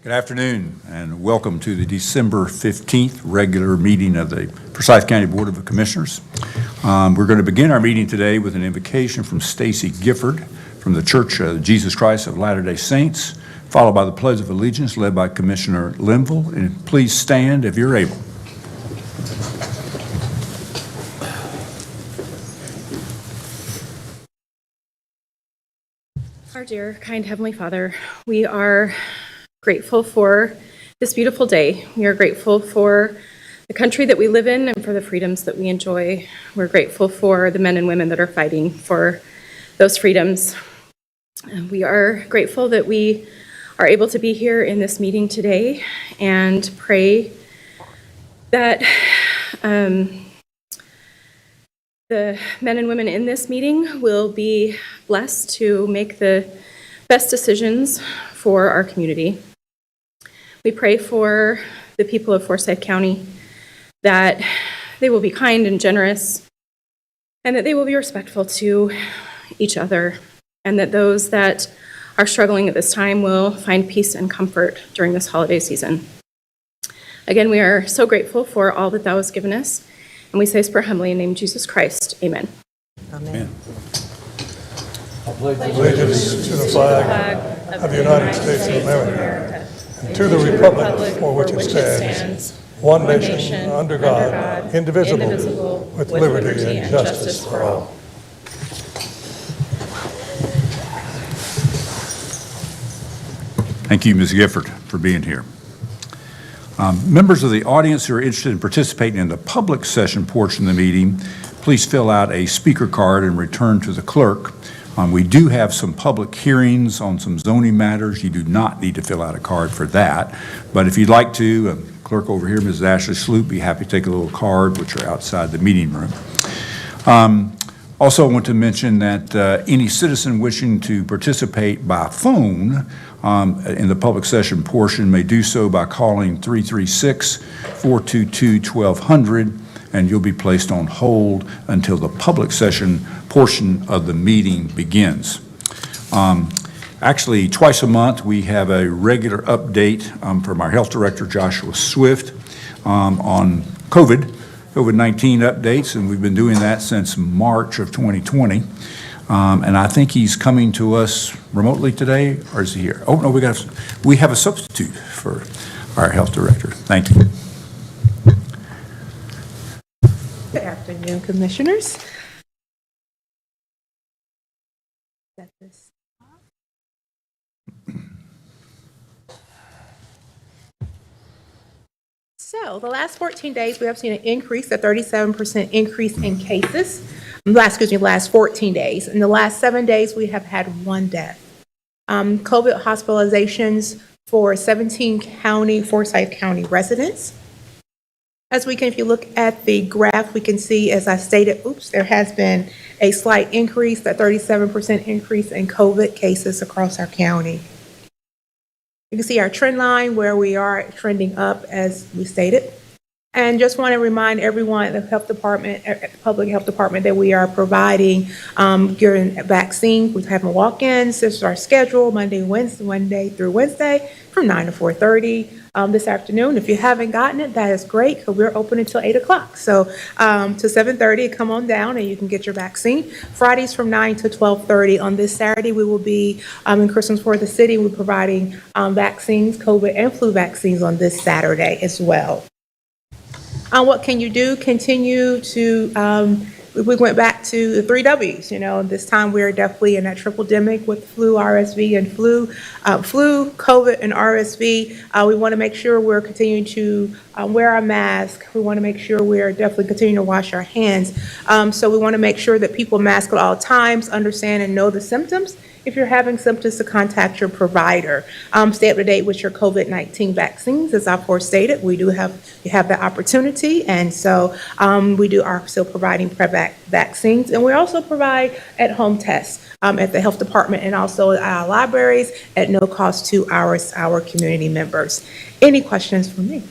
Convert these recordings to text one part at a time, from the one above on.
Good afternoon and welcome to the December 15th regular meeting of the Forsyth County Board of Commissioners. We're going to begin our meeting today with an invocation from Stacy Gifford from the Church of Jesus Christ of Latter-day Saints, followed by the Pledge of Allegiance led by Commissioner Linville. And please stand if you're able. Our dear, kind Heavenly Father, we are grateful for this beautiful day. We are grateful for the country that we live in and for the freedoms that we enjoy. We're grateful for the men and women that are fighting for those freedoms. We are grateful that we are able to be here in this meeting today and pray that the men and women in this meeting will be blessed to make the best decisions for our community. We pray for the people of Forsyth County that they will be kind and generous and that they will be respectful to each other, and that those that are struggling at this time will find peace and comfort during this holiday season. Again, we are so grateful for all that thou hast given us, and we say this prayer humbly in the name of Jesus Christ. Amen. Amen. Allegiance to the flag of the United States of America and to the republic for which it stands, one nation, under God, indivisible, with liberty and justice for all. Thank you, Ms. Gifford, for being here. Members of the audience who are interested in participating in the public session portion of the meeting, please fill out a speaker card and return to the clerk. We do have some public hearings on some zoning matters. You do not need to fill out a card for that. But if you'd like to, clerk over here, Mrs. Ashley Sloop, be happy to take a little card, which are outside the meeting room. Also, I want to mention that any citizen wishing to participate by phone in the public session portion may do so by calling 336-422-1200, and you'll be placed on hold until the public session portion of the meeting begins. Actually, twice a month, we have a regular update from our Health Director, Joshua Swift, on COVID-19 updates, and we've been doing that since March of 2020. And I think he's coming to us remotely today, or is he here? Oh, no, we have a substitute for our Health Director. Thank you. Good afternoon, Commissioners. So the last 14 days, we have seen an increase, a 37% increase in cases. Last 14 days. In the last 7 days, we have had one death. COVID hospitalizations for 17 Forsyth County residents. If you look at the graph, we can see, as I stated, there has been a slight increase, that 37% increase in COVID cases across our county. You can see our trend line where we are trending up, as we stated. And just want to remind everyone at the health department, at the public health department, that we are providing during vaccine. We're having walk-ins. This is our schedule, Monday through Wednesday, from 9 to 4:30 this afternoon. If you haven't gotten it, that is great, because we're open until 8 o'clock. So to 7:30, come on down and you can get your vaccine. Fridays from 9 to 12:30. On this Saturday, we will be in Christmas for the city. We're providing vaccines, COVID and flu vaccines on this Saturday as well. What can you do? Continue to, we went back to the 3 Ws, this time we're definitely in that triple-demic with flu, RSV, and flu, COVID, and RSV. We want to make sure we're continuing to wear our mask. We want to make sure we're definitely continuing to wash our hands. So we want to make sure that people mask at all times, understand and know the symptoms. If you're having symptoms, to contact your provider. Stay up to date with your COVID-19 vaccines. As I've stated, you have that opportunity, and so we are still providing PrEP vaccines, and we also provide at-home tests at the health department and also at our libraries at no cost to our community members. Any questions for me?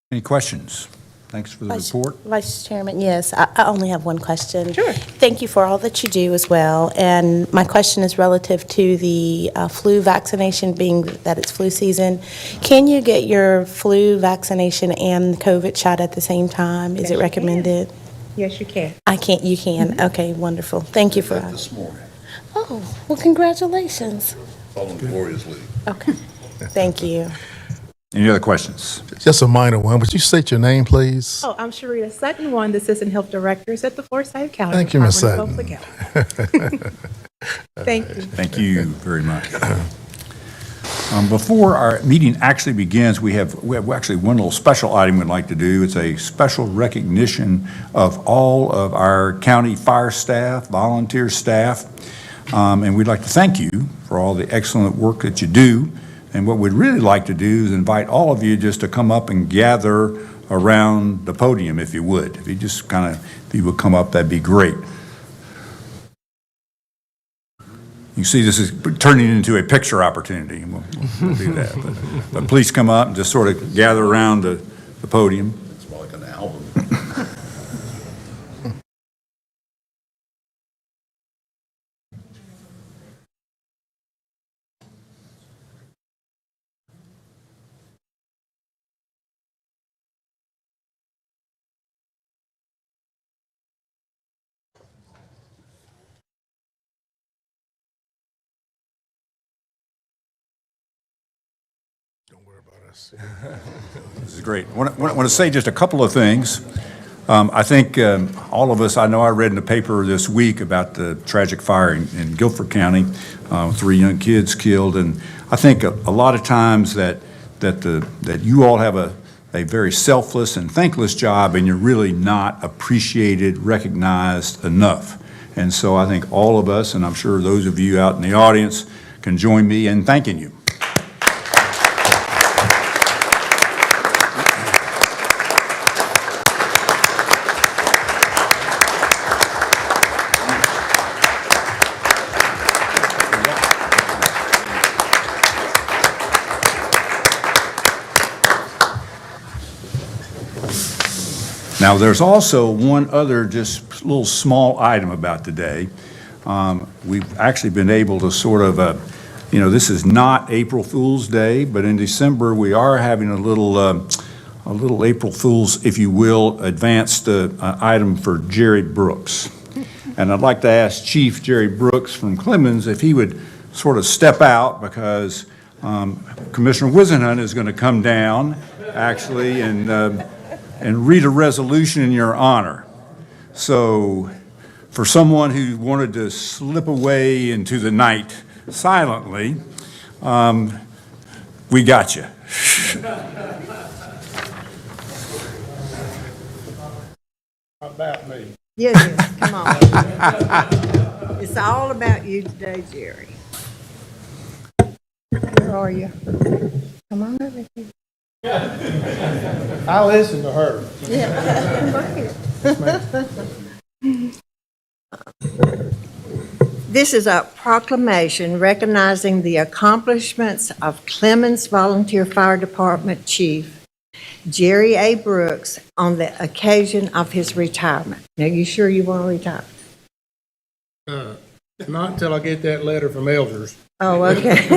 Any questions? Thanks for the report. Vice Chairman, yes, I only have one question. Sure. Thank you for all that you do as well. And my question is relative to the flu vaccination, being that it's flu season. Can you get your flu vaccination and the COVID shot at the same time? Is Yes, it you recommended? Yes, you can. I can't, you can? Okay, wonderful. Thank you for that. This morning, Oh, well, congratulations. following Gloria's lead. Okay, thank you. Any other questions? Just a minor one. Would you state your name, please? Oh, I'm Sharita Sutton, one of the Assistant Health Directors at the Forsyth County Thank you, Ms. Department of Public Health. Thank you. Thank you very much. Before our meeting actually begins, we have actually one little special item we'd like to do. It's a special recognition of all of our county fire staff, volunteer staff, and we'd like to thank you for all the excellent work that you do. And what we'd really like to do is invite all of you just to come up and gather around the podium, if you would. If you just if you would come up, that'd be great. You see, this is turning into a picture opportunity. We'll do that. But please come up and just sort of gather around the podium. It's more like an album. Don't worry about us. This is great. I want to say just a couple of things. I think all of us, I know I read in the paper this week about the tragic fire in Guilford County, 3 young kids killed, and I think a lot of times that you all have a very selfless and thankless job, and you're really not appreciated, recognized enough. And so I think all of us, and I'm sure those of you out in the audience, can join me in thanking you. Now, there's also one other just little small item about today. We've actually been able to sort of, this is not April Fool's Day, but in December we are having a little April Fool's, if you will, advanced item for Jerry Brooks. And I'd like to ask Chief Jerry Brooks from Clemens if he would sort of step out, because Commissioner Wisenhunt is going to come down, actually, and read a resolution in your honor. So for someone who wanted to slip away into the night silently, we got you. About me. Yes, come on. It's all about you today, Jerry. Where are you? Come on over here. I listen to her. This is a proclamation recognizing the accomplishments of Clemens Volunteer Fire Department Chief Jerry A. Brooks on the occasion of his retirement. Now, you sure you want to retire? Not until I get that letter from Elders. Oh, okay.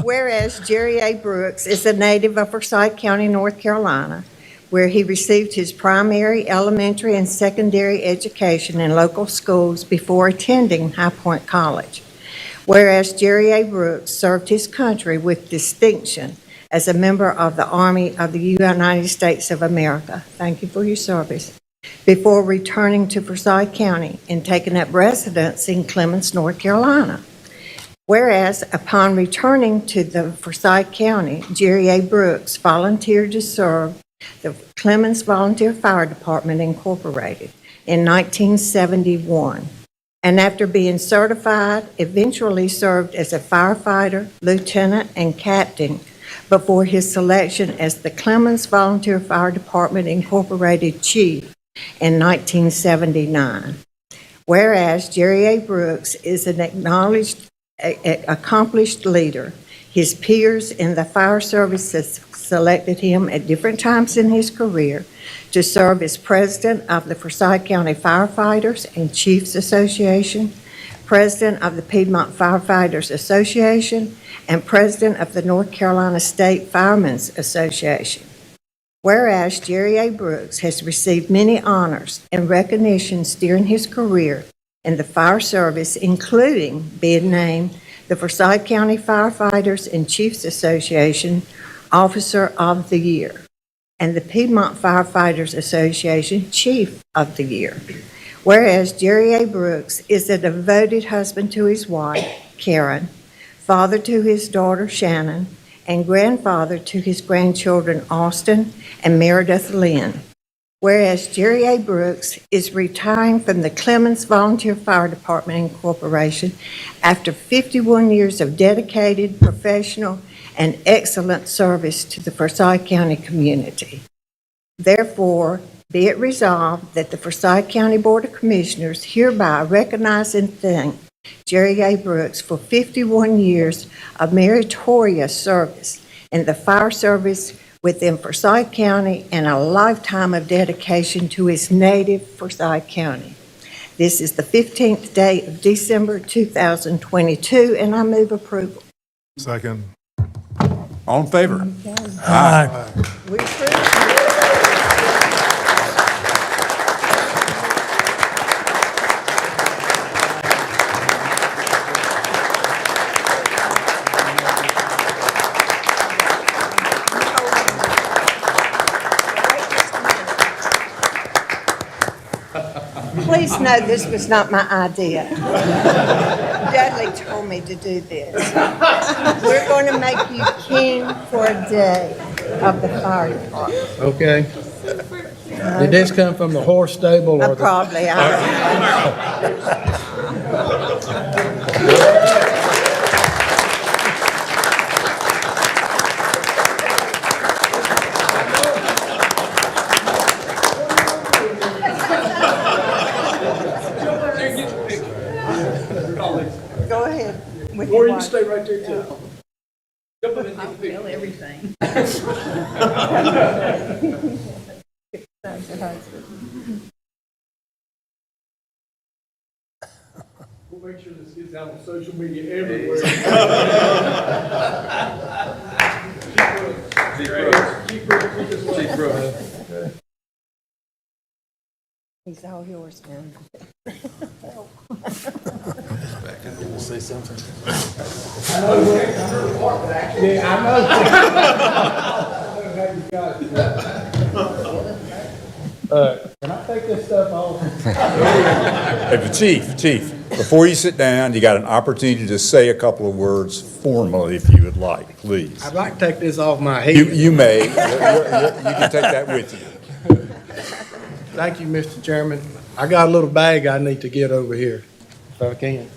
Whereas Jerry A. Brooks is a native of Forsyth County, North Carolina, where he received his primary, elementary, and secondary education in local schools before attending High Point College. Whereas Jerry A. Brooks served his country with distinction as a member of the Army of the United States of America. Thank you for your service. Before returning to Forsyth County and taking up residence in Clemens, North Carolina. Whereas upon returning to the Forsyth County, Jerry A. Brooks volunteered to serve the Clemens Volunteer Fire Department Incorporated in 1971. And after being certified, eventually served as a firefighter, lieutenant, and captain before his selection as the Clemens Volunteer Fire Department Incorporated Chief in 1979. Whereas Jerry A. Brooks is an accomplished leader, his peers in the fire services selected him at different times in his career to serve as president of the Forsyth County Firefighters and Chiefs Association, president of the Piedmont Firefighters Association, and president of the North Carolina State Firemen's Association. Whereas Jerry A. Brooks has received many honors and recognitions during his career in the fire service, including being named the Forsyth County Firefighters and Chiefs Association Officer of the Year and the Piedmont Firefighters Association Chief of the Year. Whereas Jerry A. Brooks is a devoted husband to his wife, Karen, father to his daughter, Shannon, and grandfather to his grandchildren, Austin and Meredith Lynn. Whereas Jerry A. Brooks is retiring from the Clemens Volunteer Fire Department Incorporation after 51 years of dedicated, professional, and excellent service to the Forsyth County community. Therefore, be it resolved that the Forsyth County Board of Commissioners hereby recognize and thank Jerry A. Brooks for 51 years of meritorious service in the fire service within Forsyth County and a lifetime of dedication to his native Forsyth County. This is the 15th day of December 2022, and I move approval. Second. All in favor? Aye. We approve. Please know this was not my idea. Dudley told me to do this. We're going to make you king for a day of the fire department. Okay. Did this come from the horse stable or the? Probably, I don't know. Go ahead. with your wife. Stay right there too. We'll make sure this gets out on social media everywhere. Chief Brooks. He's all yours, man. Say something. Yeah, I know. Can I take this stuff off? Hey, but Chief, before you sit down, you got an opportunity to say a couple of words formally if you would like, please. I'd like to take this off my head. You may. You can take that with you. Thank you, Mr. Chairman. I got a little bag I need to get over here, if I can.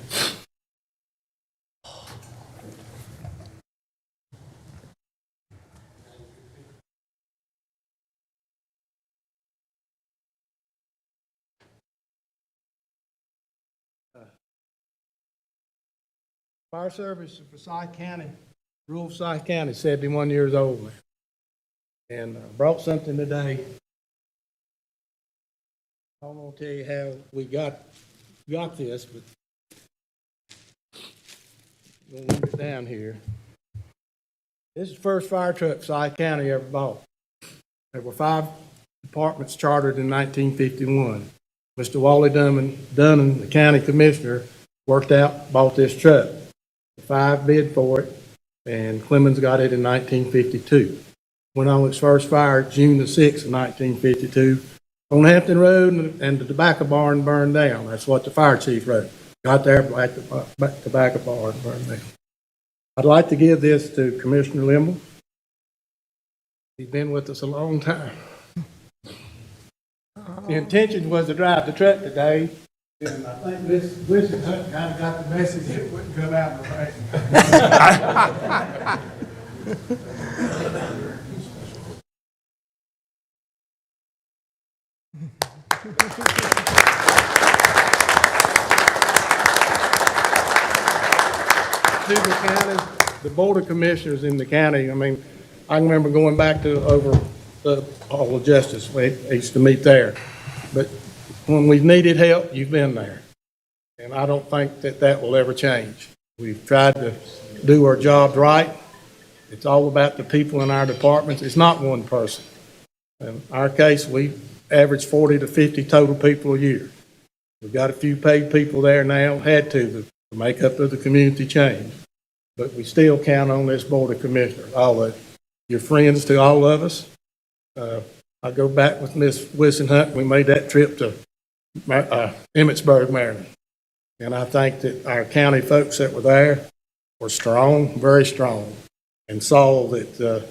Fire Service of Forsyth County, rural Forsyth County, 71 years old now. And brought something today. I don't want to tell you how we got this, but we'll leave it down here. This is the first fire truck Forsyth County ever bought. There were 5 departments chartered in 1951. Mr. Wally Dunnan, the county commissioner, bought this truck. 5 bid for it, and Clemens got it in 1952. Went on its first fire June the 6th of 1952 on Hampton Road, and the tobacco barn burned down. That's what the fire chief wrote. Got there, the tobacco barn burned down. I'd like to give this to Commissioner Limble. He's been with us a long time. The intention was to drive the truck today, and I think Mr. Hunt kind of got the message that it wouldn't come out in the rain. To the county, the Board of Commissioners in the county, I mean, I can remember going back to over the Hall of Justice, we used to meet there. But when we've needed help, you've been there. And I don't think that that will ever change. We've tried to do our jobs right. It's all about the people in our departments. It's not one person. In our case, we average 40 to 50 total people a year. We've got a few paid people there now, had to, the makeup of the community changed. But we still count on this Board of Commissioners, all of your friends to all of us. I go back with Miss Wissenhunt. We made that trip to Emmitsburg, Maryland. And I think that our county folks that were there were strong, very strong, and saw that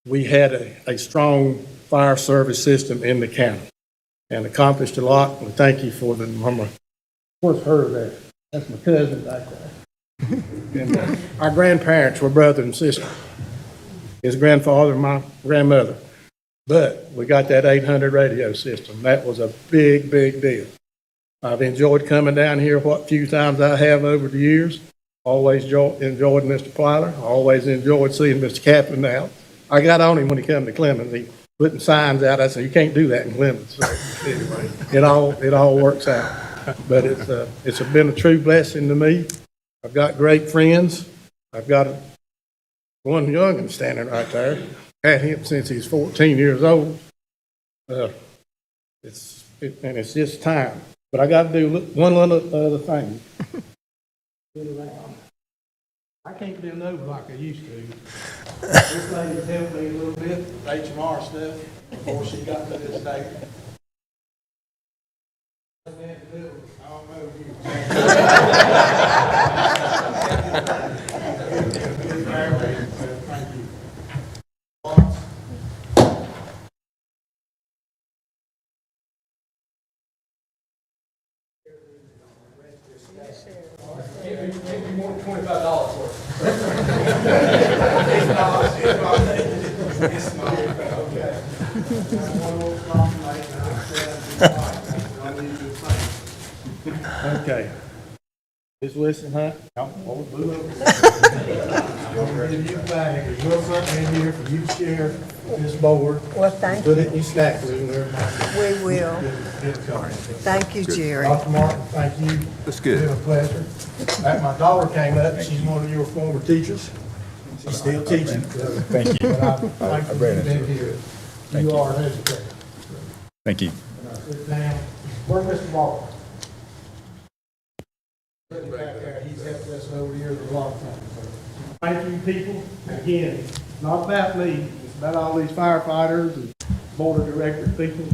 we had a strong fire service system in the county and accomplished a lot. We thank you for the number. Where's her there? That's my cousin back there. And our grandparents were brother and sister. His grandfather and my grandmother. But we got that 800 radio system. That was a big, big deal. I've enjoyed coming down here what few times I have over the years. Always enjoyed Mr. Plyler. Always enjoyed seeing Mr. Kaplan now. I got on him when he come to Clemens. He putting signs out. I said, you can't do that in Clemens. So anyway, it all works out. But it's been a true blessing to me. I've got great friends. I've got one young'un standing right there. Had him since he's 14 years old. It's just time. But I got to do one little other thing. I can't do no like I used to. This lady helped me a little bit, HMR stuff, before she got to this day. I don't know Thank you. Give me more than $25 for it. Okay. Just listen, huh? I'm gonna give you a bag. There's a little something in here for you to share with this board. Well, thank Put you. it in your snack room there. We will. Thank you, Jerry. Dr. Martin, thank you. That's good. It's been a pleasure. My daughter came up, she's one of your former teachers. She's still teaching. Thank you. But I thank you for being here. You are an educator. Thank you. And I sit down, where's Mr. Walker? Sitting back there, he's helped us over the years a lot of times. So, thank you, people. Again, it's not about me, it's about all these firefighters and board of directors, people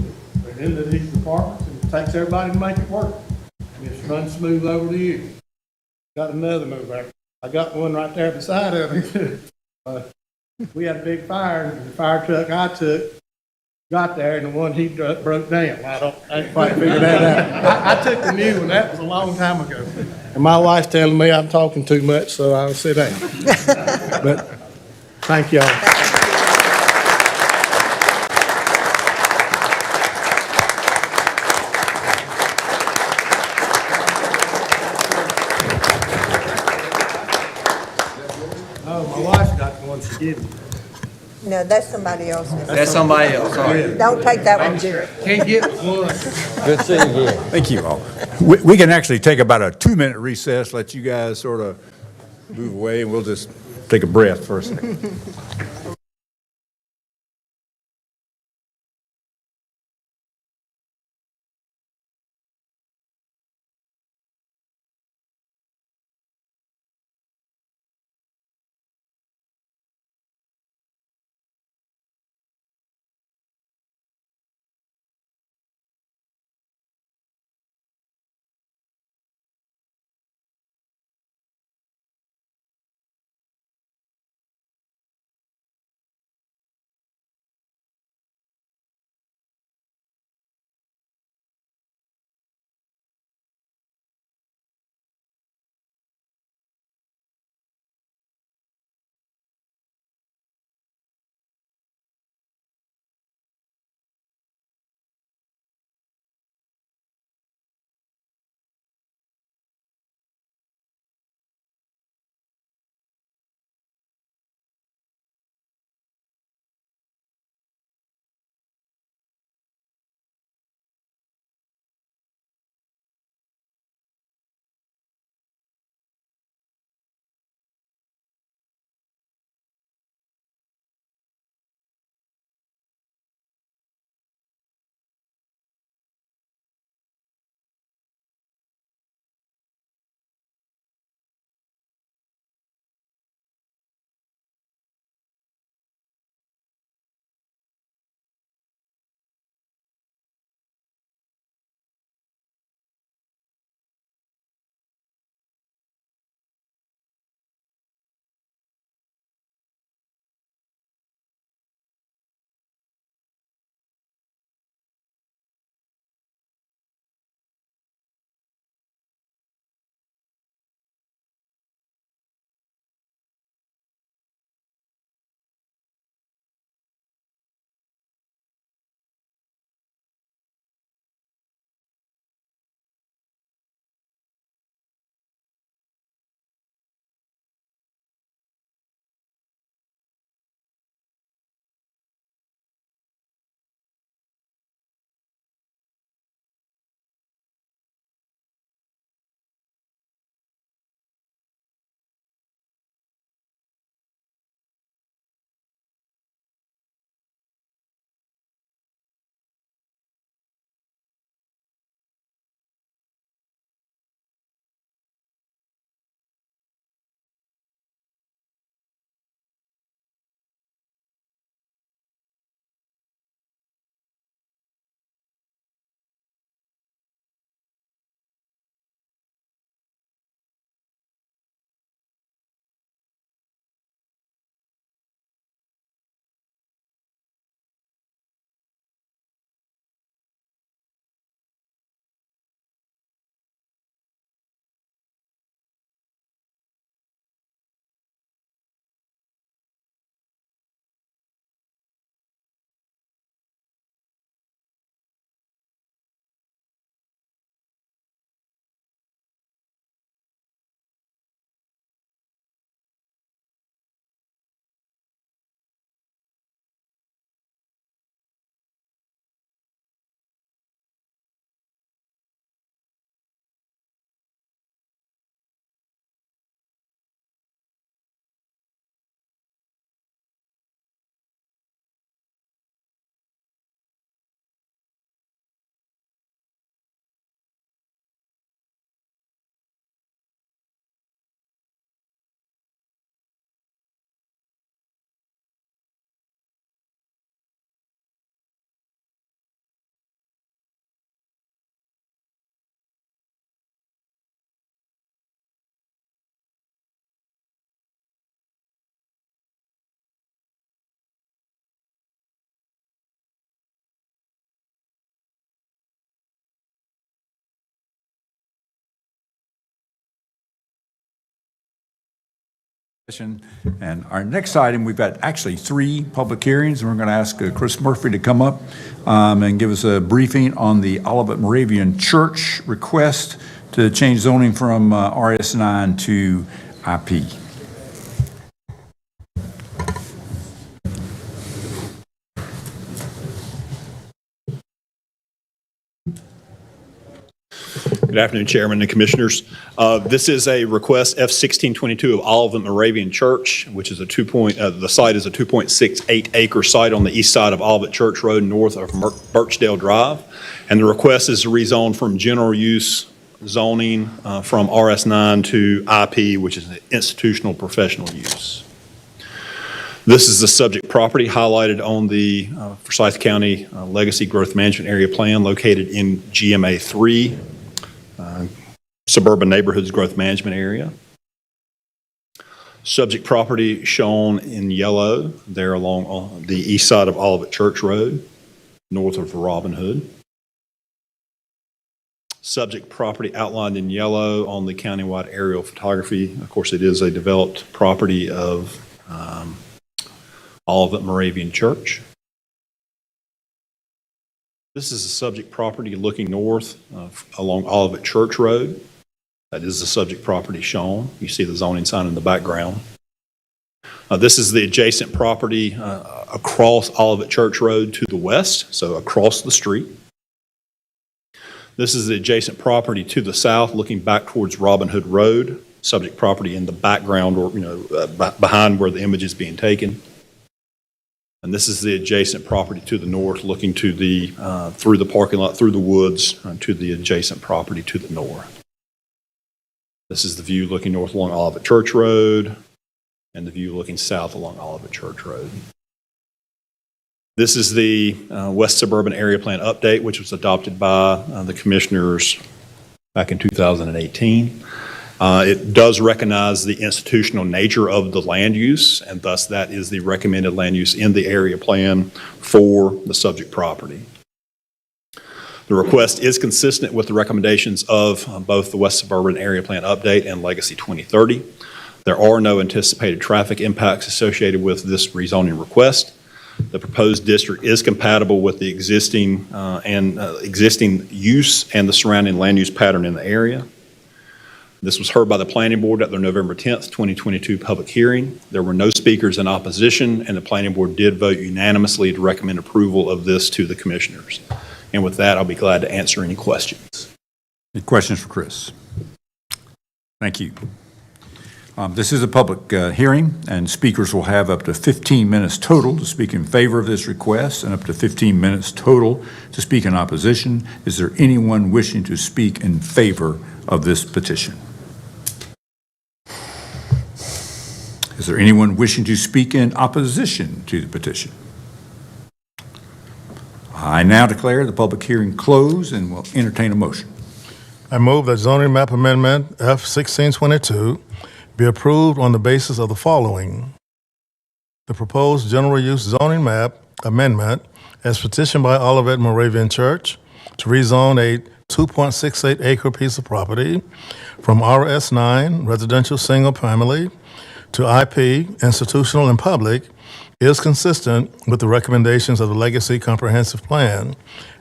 that are into these departments, and it takes everybody to make it work. And it's run smooth over the years. Got another move there. I got one right there beside of me. We had a big fire, and the fire truck I took got there, and the one he broke down. I ain't quite figured that out. I took the new one. That was a long time ago. And my wife's telling me I'm talking too much, so I'll sit down. But thank y'all. Oh, my wife's got the one she gave me. No, that's somebody else's. That's somebody else, sorry. Don't take that one, Jerry. Can't get one. Good seeing you again. Thank you all. We can actually take about a 2-minute recess, let you guys sort of move away, and we'll just take a breath for a second. And our next item, we've got actually 3 public hearings, and we're going to ask Chris Murphy to come up and give us a briefing on the Olivet Moravian Church request to change zoning from RS9 to IP. Good afternoon, Chairman and Commissioners. This is a request F-1622 of Olivet Moravian Church, which is the site is a 2.68 acre site on the east side of Olivet Church Road, north of Birchdale Drive. And the request is to rezone from general use zoning from RS9 to IP, which is an institutional professional use. This is the subject property highlighted on the Forsyth County Legacy Growth Management Area Plan located in GMA 3. Suburban Neighborhoods Growth Management Area. Subject property shown in yellow there along the east side of Olivet Church Road, north of Robin Hood. Subject property outlined in yellow on the countywide aerial photography. Of course, it is a developed property of Olivet Moravian Church. This is the subject property looking north along Olivet Church Road. That is the subject property shown. You see the zoning sign in the background. This is the adjacent property across Olivet Church Road to the west, so across the street. This is the adjacent property to the south, looking back towards Robin Hood Road. Subject property in the background, or behind where the image is being taken. And this is the adjacent property to the north, looking to the through the parking lot, through the woods, to the adjacent property to the north. This is the view looking north along Olivet Church Road, and the view looking south along Olivet Church Road. This is the West Suburban Area Plan update, which was adopted by the commissioners back in 2018. It does recognize the institutional nature of the land use, and thus that is the recommended land use in the area plan for the subject property. The request is consistent with the recommendations of both the West Suburban Area Plan Update and Legacy 2030. There are no anticipated traffic impacts associated with this rezoning request. The proposed district is compatible with the existing use and the surrounding land use pattern in the area. This was heard by the Planning Board at their November 10th, 2022 public hearing. There were no speakers in opposition, and the Planning Board did vote unanimously to recommend approval of this to the commissioners. And with that, I'll be glad to answer any questions. Any questions for Chris? Thank you. This is a public hearing, and speakers will have up to 15 minutes total to speak in favor of this request and up to 15 minutes total to speak in opposition. Is there anyone wishing to speak in favor of this petition? Is there anyone wishing to speak in opposition to the petition? I now declare the public hearing closed and will entertain a motion. I move that zoning map amendment F-1622 be approved on the basis of the following. The proposed general use zoning map amendment as petitioned by Olivet Moravian Church to rezone a 2.68 acre piece of property from RS9 residential single family to IP institutional and public is consistent with the recommendations of the Legacy Comprehensive Plan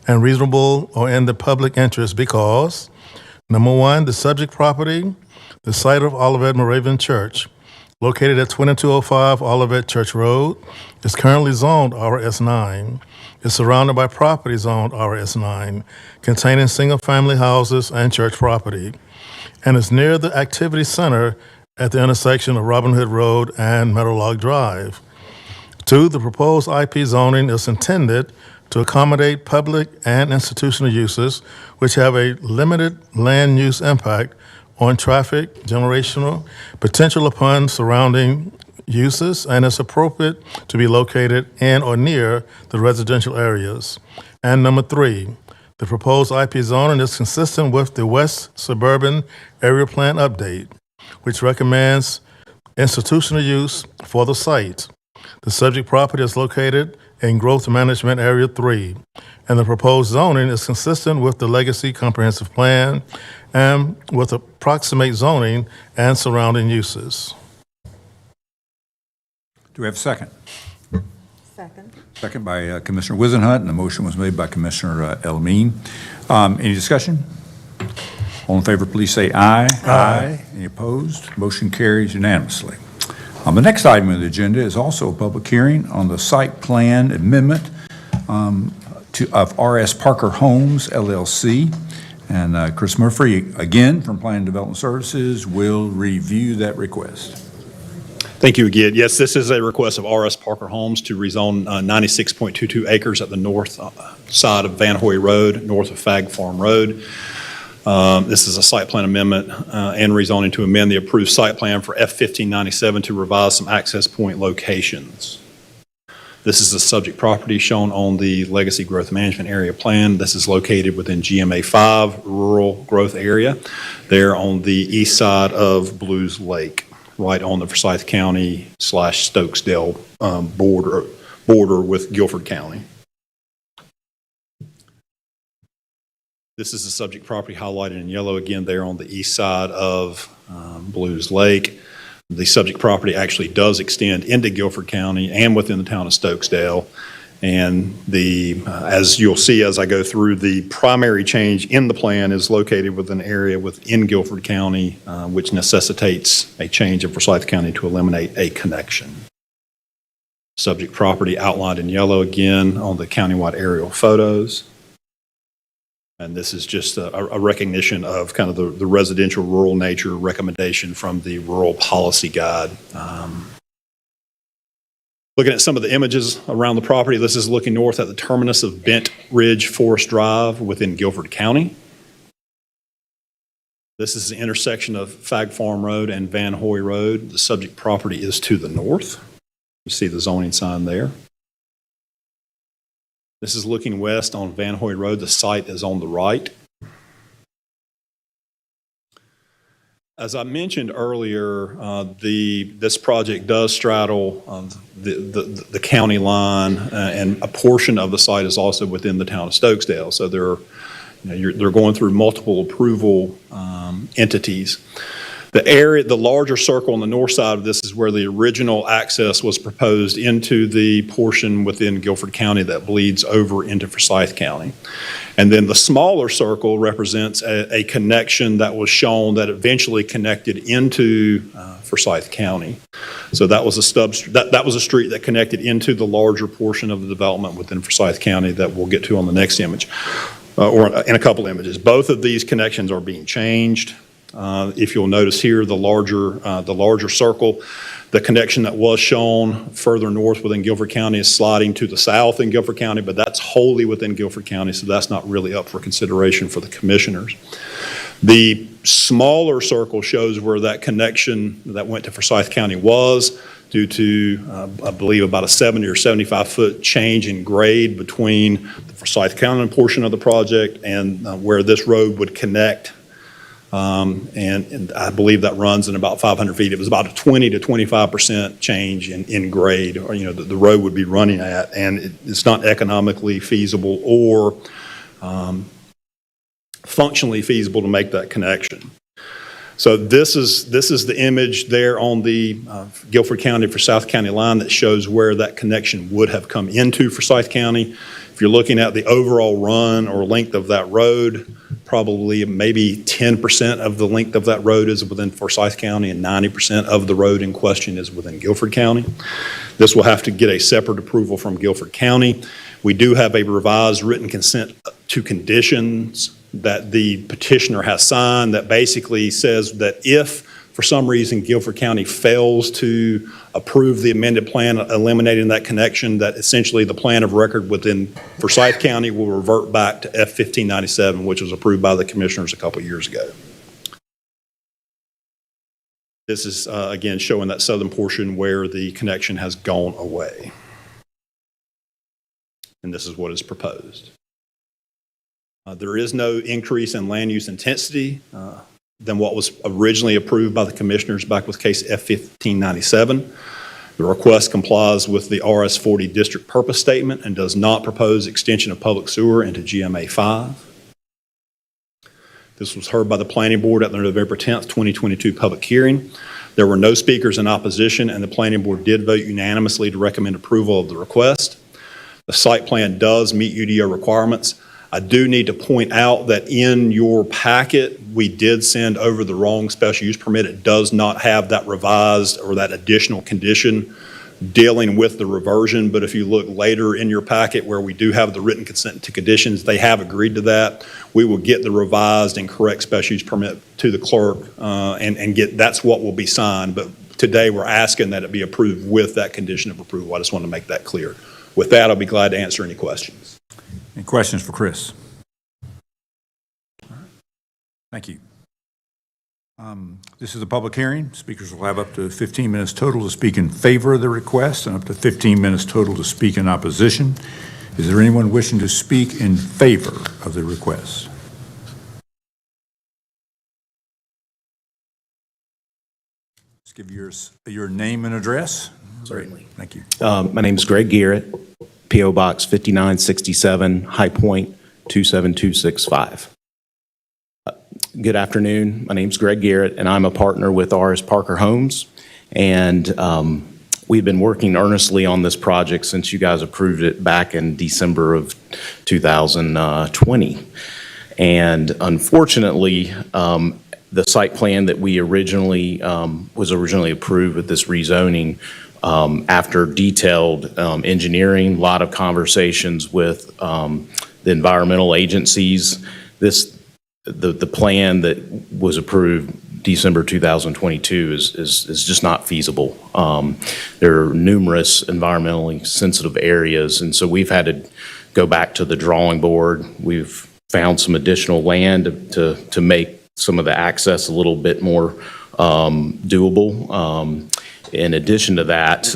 and reasonable or in the public interest because, number one, the subject property, the site of Olivet Moravian Church, located at 2205 Olivet Church Road, is currently zoned RS9. It's surrounded by property zoned RS9, containing single-family houses and church property, and is near the activity center at the intersection of Robin Hood Road and Meadowlark Drive. Two, the proposed IP zoning is intended to accommodate public and institutional uses which have a limited land use impact on traffic, generational potential upon surrounding uses, and is appropriate to be located in or near the residential areas. And number three, the proposed IP zoning is consistent with the West Suburban Area Plan Update, which recommends institutional use for the site. The subject property is located in Growth Management Area 3, and the proposed zoning is consistent with the Legacy Comprehensive Plan and with approximate zoning and surrounding uses. Do we have a second? Second. Second by Commissioner Wizenhut, and the motion was made by Commissioner Elamine. Any discussion? All in favor, please say aye. Aye. Any opposed? Motion carries unanimously. The next item on the agenda is also a public hearing on the site plan amendment of R.S. Parker Homes LLC. And Chris Murphy, again, from Planning and Development Services, will review that request. Thank you again. Yes, this is a request of R.S. Parker Homes to rezone 96.22 acres at the north side of Van Hoy Road, north of Fag Farm Road. This is a site plan amendment and rezoning to amend the approved site plan for F-1597 to revise some access point locations. This is the subject property shown on the Legacy Growth Management Area Plan. This is located within GMA 5 Rural Growth Area, there on the east side of Blues Lake, right on the Forsyth County / Stokesdale border with Guilford County. This is the subject property highlighted in yellow again there on the east side of Blues Lake. The subject property actually does extend into Guilford County and within the town of Stokesdale. And as you'll see as I go through, the primary change in the plan is located within an area within Guilford County, which necessitates a change of Forsyth County to eliminate a connection. Subject property outlined in yellow again on the countywide aerial photos. And this is just a recognition of kind of the residential rural nature recommendation from the Rural Policy Guide. Looking at some of the images around the property, this is looking north at the terminus of Bent Ridge Forest Drive within Guilford County. This is the intersection of Fag Farm Road and Van Hoy Road. The subject property is to the north. You see the zoning sign there. This is looking west on Van Hoy Road. The site is on the right. As I mentioned earlier, this project does straddle the county line, and a portion of the site is also within the town of Stokesdale. So they're going through multiple approval entities. The larger circle on the north side of this is where the original access was proposed into the portion within Guilford County that bleeds over into Forsyth County. And then the smaller circle represents a connection that was shown that eventually connected into Forsyth County. So that was that was a street that connected into the larger portion of the development within Forsyth County that we'll get to on the next image, or in a couple images. Both of these connections are being changed. If you'll notice here, the larger circle, the connection that was shown further north within Guilford County is sliding to the south in Guilford County, but that's wholly within Guilford County, so that's not really up for consideration for the commissioners. The smaller circle shows where that connection that went to Forsyth County was due to, I believe, about a 70 or 75-foot change in grade between the Forsyth County portion of the project and where this road would connect. And I believe that runs in about 500 feet. It was about a 20 to 25% change in grade, or the road would be running at, and it's not economically feasible or functionally feasible to make that connection. So this is the image there on the Guilford County Forsyth County line that shows where that connection would have come into Forsyth County. If you're looking at the overall run or length of that road, probably maybe 10% of the length of that road is within Forsyth County and 90% of the road in question is within Guilford County. This will have to get a separate approval from Guilford County. We do have a revised written consent to conditions that the petitioner has signed that basically says that if for some reason Guilford County fails to approve the amended plan eliminating that connection, that essentially the plan of record within Forsyth County will revert back to F-1597, which was approved by the commissioners a couple years ago. This is, again, showing that southern portion where the connection has gone away. And this is what is proposed. There is no increase in land use intensity than what was originally approved by the commissioners back with case F-1597. The request complies with the RS-40 district purpose statement and does not propose extension of public sewer into GMA 5. This was heard by the planning board at the November 10th, 2022 public hearing. There were no speakers in opposition, and the planning board did vote unanimously to recommend approval of the request. The site plan does meet UDO requirements. I do need to point out that in your packet, we did send over the wrong special use permit. It does not have that revised or that additional condition dealing with the reversion, but if you look later in your packet where we do have the written consent to conditions, they have agreed to that. We will get the revised and correct special use permit to the clerk and get, that's what will be signed. But today we're asking that it be approved with that condition of approval. I just want to make that clear. With that, I'll be glad to answer any questions. Any questions for Chris? Thank you. This is a public hearing. Speakers will have up to 15 minutes total to speak in favor of the request and up to 15 minutes total to speak in opposition. Is there anyone wishing to speak in favor of the request? Just give your name and address. Certainly. Thank you. My name is Greg Garrett, P.O. Box 5967, High Point 27265. Good afternoon. My name's Greg Garrett, and I'm a partner with R.S. Parker Homes. And we've been working earnestly on this project since you guys approved it back in December of 2020. And unfortunately, the site plan that we originally was originally approved with this rezoning, after detailed engineering, a lot of conversations with the environmental agencies, the plan that was approved December 2022 is just not feasible. There are numerous environmentally sensitive areas, and so we've had to go back to the drawing board. We've found some additional land to make some of the access a little bit more doable. In addition to that,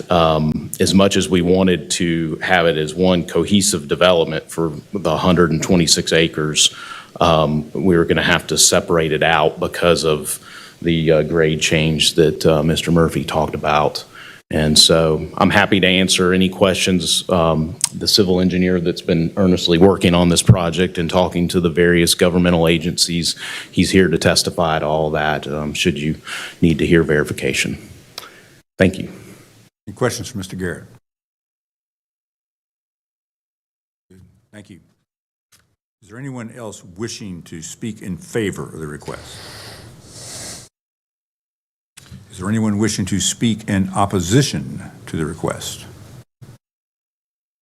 as much as we wanted to have it as one cohesive development for the 126 acres, we were going to have to separate it out because of the grade change that Mr. Murphy talked about. And so I'm happy to answer any questions. The civil engineer that's been earnestly working on this project and talking to the various governmental agencies, he's here to testify to all that, should you need to hear verification. Thank you. Any questions for Mr. Garrett? Thank you. Is there anyone else wishing to speak in favor of the request? Is there anyone wishing to speak in opposition to the request? I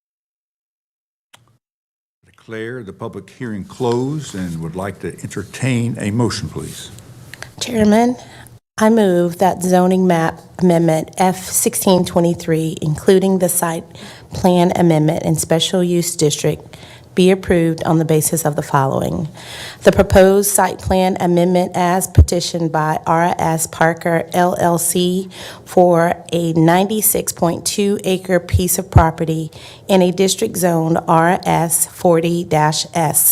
declare the public hearing closed and would like to entertain a motion, please. Chairman, I move that zoning map amendment F1623, including the site plan amendment and special use district, be approved on the basis of the following. The proposed site plan amendment as petitioned by R.S. Parker LLC for a 96.2 acre piece of property in a district zoned RS 40-S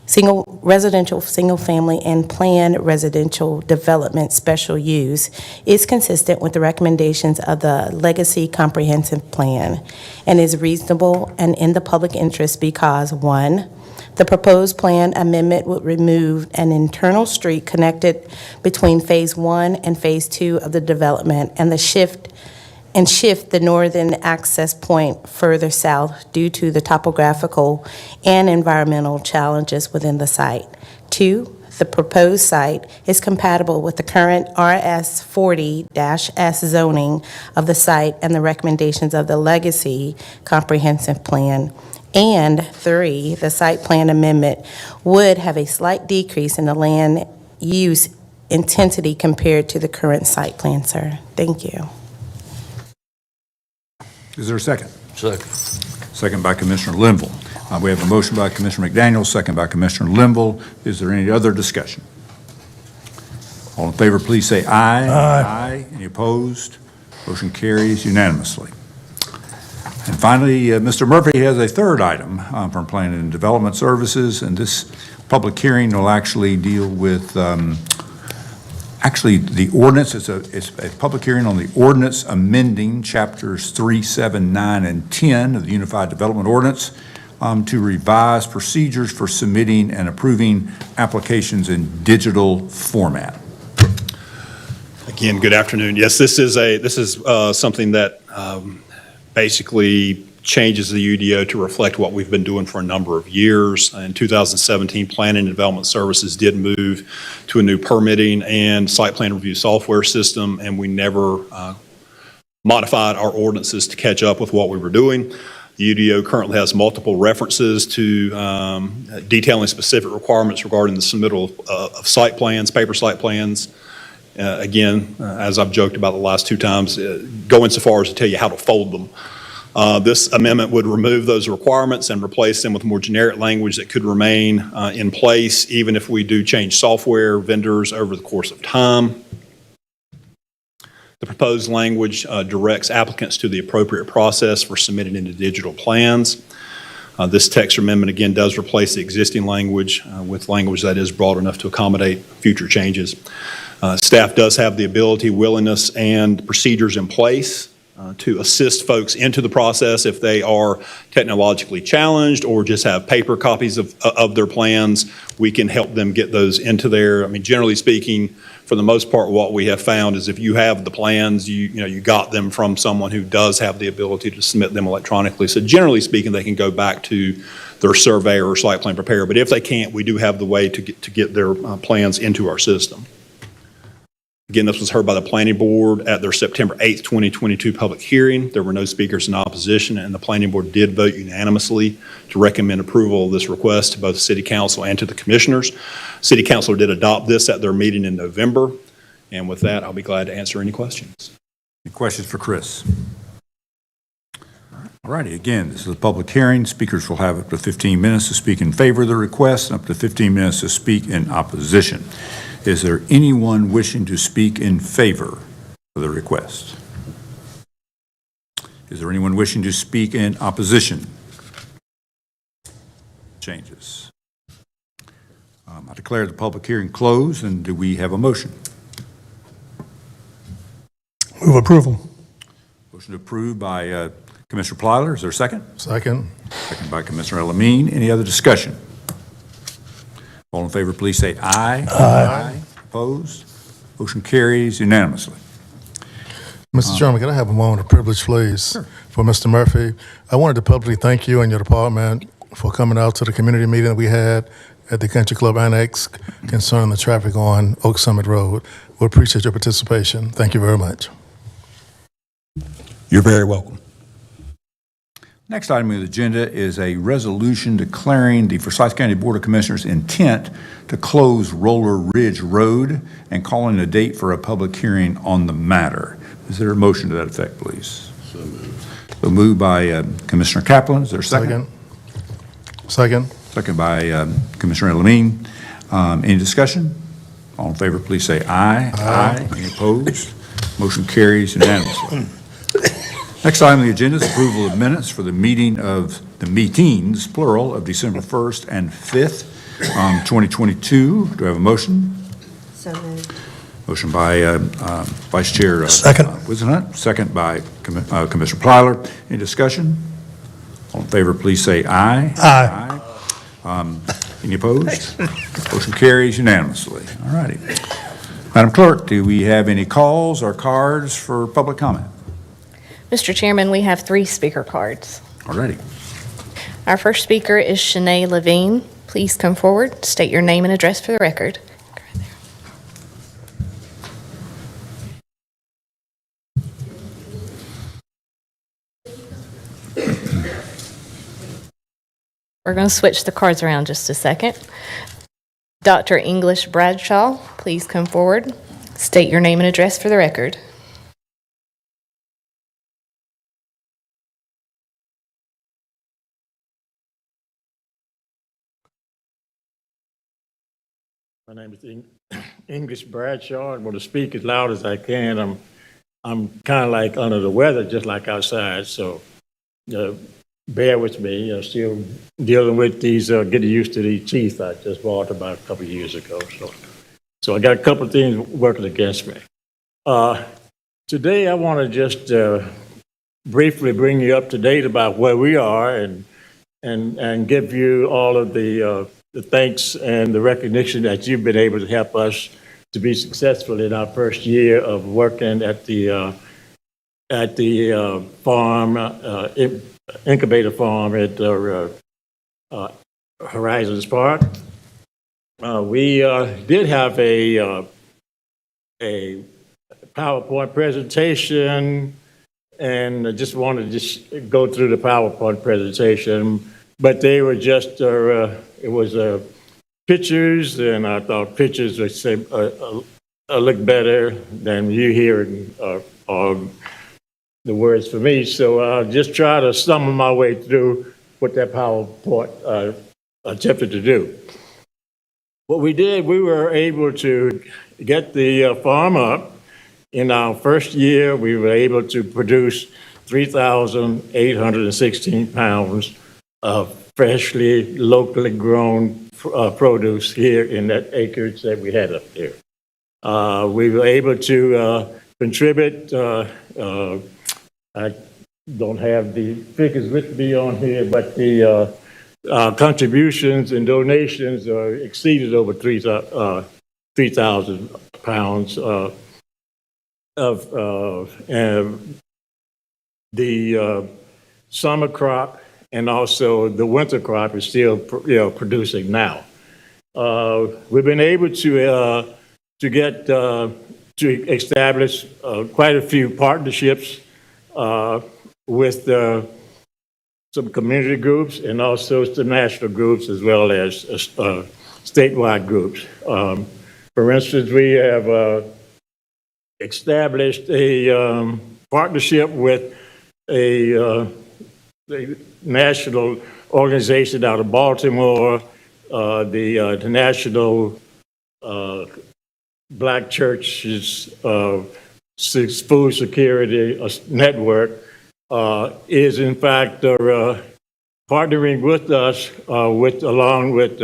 single residential, single family, and planned residential development special use is consistent with the recommendations of the Legacy Comprehensive Plan and is reasonable and in the public interest because, 1, the proposed plan amendment would remove an internal street connected between Phase 1 and Phase 2 of the development and shift the northern access point further south due to the topographical and environmental challenges within the site. 2, the proposed site is compatible with the current RS 40-S zoning of the site and the recommendations of the Legacy Comprehensive Plan. And 3, the site plan amendment would have a slight decrease in the land use intensity compared to the current site plan, sir. Thank you. Is there a second? Second. Second by Commissioner Linville. We have a motion by Commissioner McDaniel, second by Commissioner Linville. Is there any other discussion? All in favor, please say aye. Aye. Any opposed? Motion carries unanimously. And finally, Mr. Murphy has a third item from Planning and Development Services, and this public hearing will actually deal with the ordinance. It's a public hearing on the ordinance amending chapters 3, 7, 9, and 10 of the Unified Development Ordinance to revise procedures for submitting and approving applications in digital format. Again, good afternoon. Yes, this is something that basically changes the UDO to reflect what we've been doing for a number of years. In 2017, Planning and Development Services did move to a new permitting and site plan review software system, and we never modified our ordinances to catch up with what we were doing. The UDO currently has multiple references to detailing specific requirements regarding the submittal of site plans, paper site plans. Again, as I've joked about the last two times, go insofar as to tell you how to fold them. This amendment would remove those requirements and replace them with more generic language that could remain in place even if we do change software vendors over the course of time. The proposed language directs applicants to the appropriate process for submitting into digital plans. This text amendment, again, does replace the existing language with language that is broad enough to accommodate future changes. Staff does have the ability, willingness, and procedures in place to assist folks into the process if they are technologically challenged or just have paper copies of their plans. We can help them get those into there. I mean, generally speaking, for the most part, what we have found is if you have the plans, you got them from someone who does have the ability to submit them electronically. So generally speaking, they can go back to their surveyor or site plan preparer. But if they can't, we do have the way to get their plans into our system. Again, this was heard by the Planning Board at their September 8th, 2022 public hearing. There were no speakers in opposition, and the Planning Board did vote unanimously to recommend approval of this request to both the City Council and to the Commissioners. City Council did adopt this at their meeting in November, and with that, I'll be glad to answer any questions. Any questions for Chris? All righty, again, this is a public hearing. Speakers will have up to 15 minutes to speak in favor of the request and up to 15 minutes to speak in opposition. Is there anyone wishing to speak in favor of the request? Is there anyone wishing to speak in opposition? Changes. I declare the public hearing closed, and do we have a motion? Move approval. Motion approved by Commissioner Plyler. Is there a second? Second. Second by Commissioner Elamine. Any other discussion? All in favor, please say aye. Aye. Opposed? Motion carries unanimously. Mr. Chairman, can I have a moment of privilege, please, for Mr. Murphy? I wanted to publicly thank you and your department for coming out to the community meeting that we had at the Country Club Annex concerning the traffic on Oak Summit Road. We appreciate your participation. Thank you very much. You're very welcome. Next item on the agenda is a resolution declaring the Forsyth County Board of Commissioners' intent to close Roller Ridge Road and calling a date for a public hearing on the matter. Is there a motion to that effect, please? So moved. So moved by Commissioner Kaplan. Is there a second? Second. Second by Commissioner Elamine. Any discussion? All in favor, please say aye. Aye. Any opposed? Motion carries unanimously. Next item on the agenda is approval of minutes for the meetings, plural, of December 1st and 5th, 2022. Do I have a motion? So moved. Motion by Vice Chair Second. Wisenhunt, second by Commissioner Plyler. Any discussion? All in favor, please say aye. Aye. Any opposed? Motion carries unanimously. All righty. Madam Clerk, do we have any calls or cards for public comment? Mr. Chairman, we have 3 speaker cards. All righty. Our first speaker is Shanae Levine. Please come forward, state your name and address for the record. We're going to switch the cards around just a second. Dr. English Bradshaw, please come forward, state your name and address for the record. My name is English Bradshaw. I'm going to speak as loud as I can. I'm kind of like under the weather, just like outside. So bear with me. I'm still dealing with these, getting used to these teeth I just bought about a couple of years ago. So I got a couple of things working against me. Today I want to just briefly bring you up to date about where we are and give you all of the thanks and the recognition that you've been able to help us to be successful in our first year of working at the farm, incubator farm at Horizons Park. We did have a PowerPoint presentation, and I just wanted to just go through the PowerPoint presentation, but they were just, it was pictures, and I thought pictures would say, look better than you hearing the words for me. So I'll just try to stumble my way through what that PowerPoint attempted to do. What we did, we were able to get the farm up. In our first year, we were able to produce 3,816 pounds of freshly, locally grown produce here in that acreage that we had up there. We were able to contribute, I don't have the figures with me on here, but the contributions and donations exceeded over 3,000 pounds of the summer crop, and also the winter crop is still producing now. We've been able to get to establish quite a few partnerships with some community groups and also some national groups, as well as statewide groups. For instance, we have established a partnership with a national organization out of Baltimore, the National Black Churches Food Security Network, is in fact partnering with us along with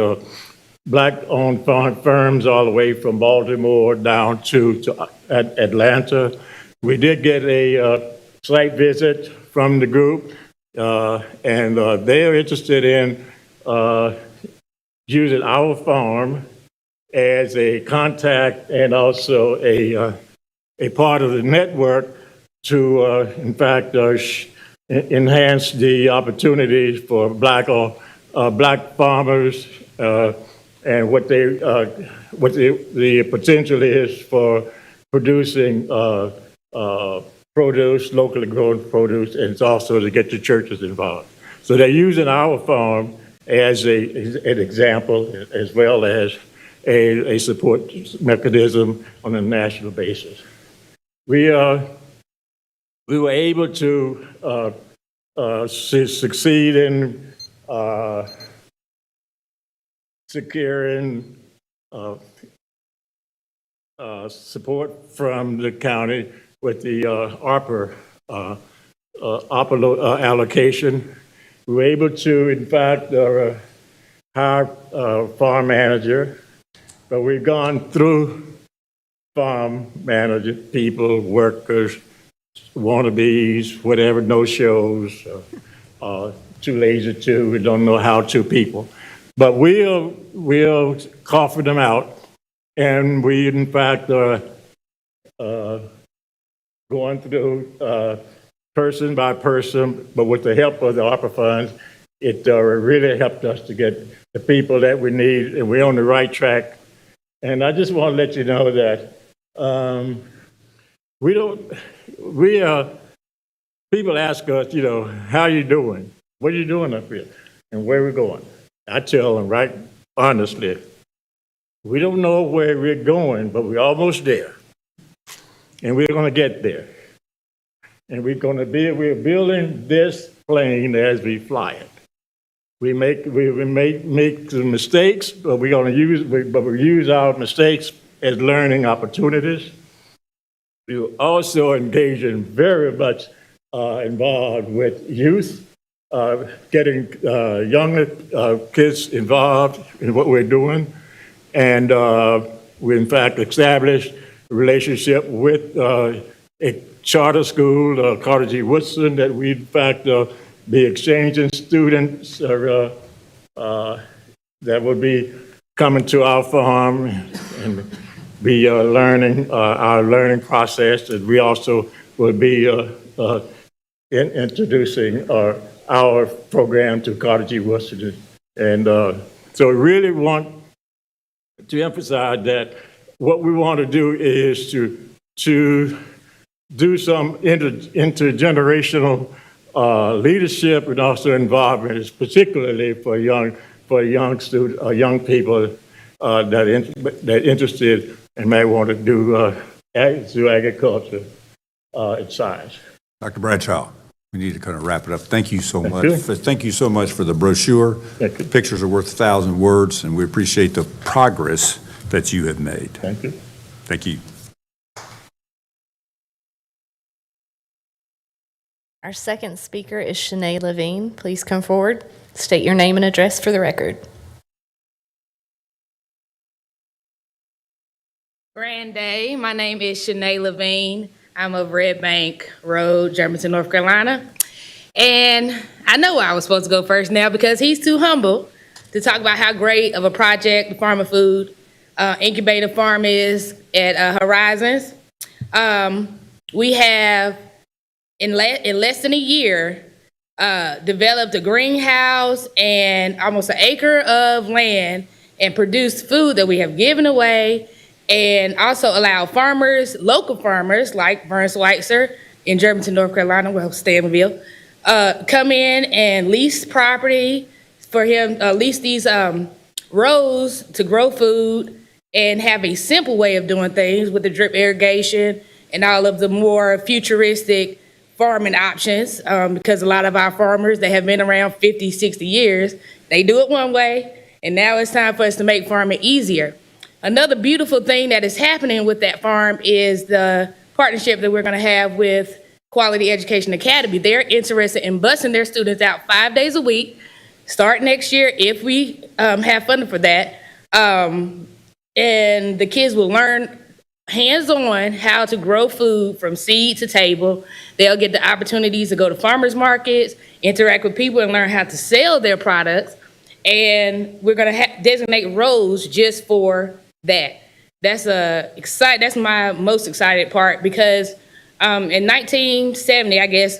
Black-owned firms all the way from Baltimore down to Atlanta. We did get a site visit from the group, and they are interested in using our farm as a contact and also a part of the network to, in fact, enhance the opportunities for black farmers and what the potential is for producing produce, locally grown produce, and it's also to get the churches involved. So they're using our farm as an example, as well as a support mechanism on a national basis. We were able to succeed in securing support from the county with the ARPA allocation. We were able to, in fact, hire a farm manager, but we've gone through farm manager people, workers, wannabes, whatever, no-shows, too lazy to, we don't know how to people. But we'll cough them out, and we, in fact, are going through person by person, but with the help of the ARPA funds, it really helped us to get the people that we need, and we're on the right track. And I just want to let you know that people ask us, how are you doing? What are you doing up here? And where are we going? I tell them right honestly, we don't know where we're going, but we're almost there. And we're going to get there. And we're building this plane as we fly it. We make some mistakes, but we use our mistakes as learning opportunities. We also engage in very much involved with youth, getting younger kids involved in what we're doing. And we, in fact, established a relationship with a charter school, Carter G. Woodson, that we, in fact, be exchanging students that would be coming to our farm and be learning our learning process, and we also will be introducing our program to Carter Worcester. And so we really want to emphasize that what we want to do is to do some intergenerational leadership and also involvement, particularly for young students, young people that interested and may want to do agriculture and science. Dr. Bradshaw, we need to kind of wrap it up. Thank you so much. you. Thank you so much for the brochure. Thank you. Pictures are worth 1,000 words, and we appreciate the progress that you have made. Thank you. Thank you. Our second speaker is Shanae Levine. Please come forward. State your name and address for the record. Grand Day. My name is Shanae Levine. I'm of Red Bank Road, Germantown, North Carolina. And I know I was supposed to go first now because he's too humble to talk about how great of a project the Farm of Food Incubator Farm is at Horizons. We have, in less than a year, developed a greenhouse and almost an acre of land and produced food that we have given away, and also allow farmers, local farmers like Vern Schweitzer in Germantown, North Carolina, well, Stanleyville, come in and lease property for him, lease these rows to grow food and have a simple way of doing things with the drip irrigation and all of the more futuristic farming options, because a lot of our farmers that have been around 50, 60 years, they do it one way, and now it's time for us to make farming easier. Another beautiful thing that is happening with that farm is the partnership that we're going to have with Quality Education Academy. They're interested in busing their students out 5 days a week, start next year if we have funding for that. And the kids will learn hands-on how to grow food from seed to table. They'll get the opportunities to go to farmers markets, interact with people, and learn how to sell their products. And we're going to designate rows just for that. That's my most excited part, because in 1970, I guess,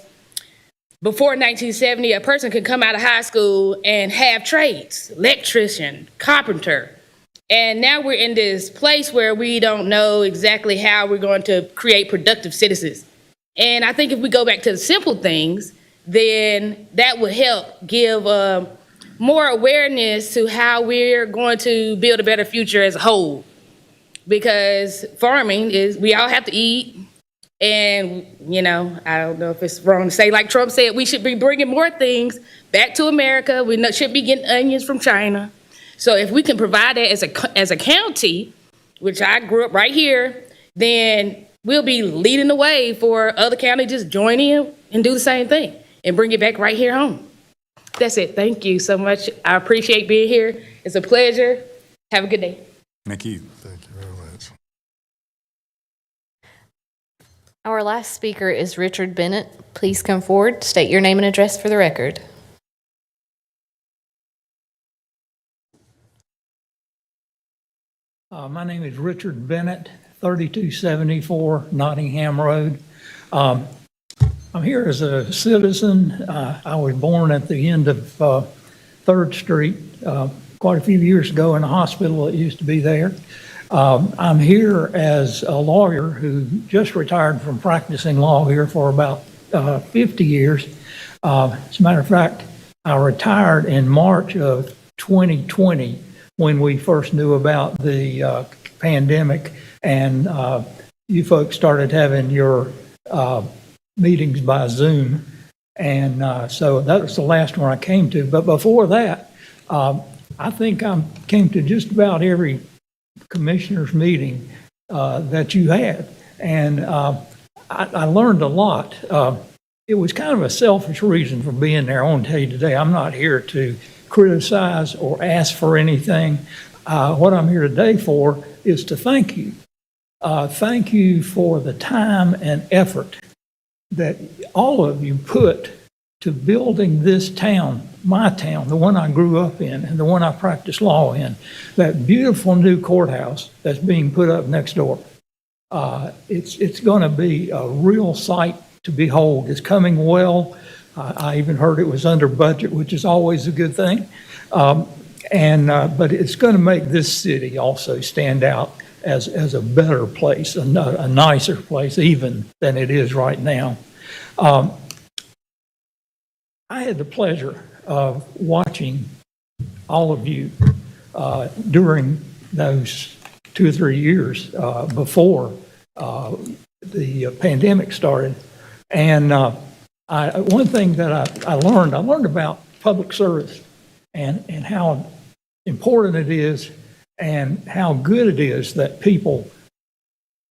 before 1970, a person could come out of high school and have trades, electrician, carpenter. And now we're in this place where we don't know exactly how we're going to create productive citizens. And I think if we go back to the simple things, then that would help give more awareness to how we're going to build a better future as a whole. Because farming is, we all have to eat. And, you know, I don't know if it's wrong to say, like Trump said, we should be bringing more things back to America. We should be getting onions from China. So if we can provide that as a county, which I grew up right here, then we'll be leading the way for other counties just join in and do the same thing and bring it back right here home. That's it. Thank you so much. I appreciate being here. It's a pleasure. Have a good day. Thank you. Thank you very much. Our last speaker is Richard Bennett. Please come forward. State your name and address for the record. My name is Richard Bennett, 3274 Nottingham Road. I'm here as a citizen. I was born at the end of 3rd Street quite a few years ago in a hospital that used to be there. I'm here as a lawyer who just retired from practicing law here for about 50 years. As a matter of fact, I retired in March of 2020 when we first knew about the pandemic and you folks started having your meetings by Zoom. And so that was the last one I came to. But before that, I think I came to just about every commissioners meeting that you had. And I learned a lot. It was kind of a selfish reason for being there. I want to tell you today, I'm not here to criticize or ask for anything. What I'm here today for is to thank you. Thank you for the time and effort that all of you put to building this town, my town, the one I grew up in and the one I practiced law in, that beautiful new courthouse that's being put up next door. It's going to be a real sight to behold. It's coming well. I even heard it was under budget, which is always a good thing. But it's going to make this city also stand out as a better place, a nicer place even than it is right now. I had the pleasure of watching all of you during those 2 or 3 years before the pandemic started. And one thing that I learned about public service and how important it is and how good it is that people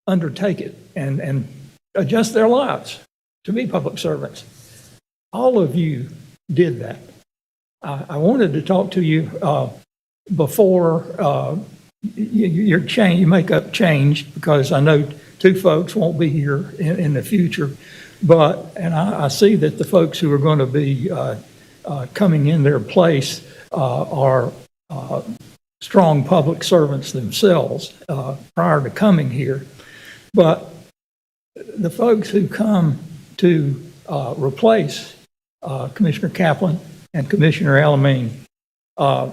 undertake it and adjust their lives to be public servants. All of you did that. I wanted to talk to you before you make up change, because I know 2 folks won't be here in the future. And I see that the folks who are going to be coming in their place are strong public servants themselves prior to coming here. But the folks who come to replace Commissioner Kaplan and Commissioner Alameen are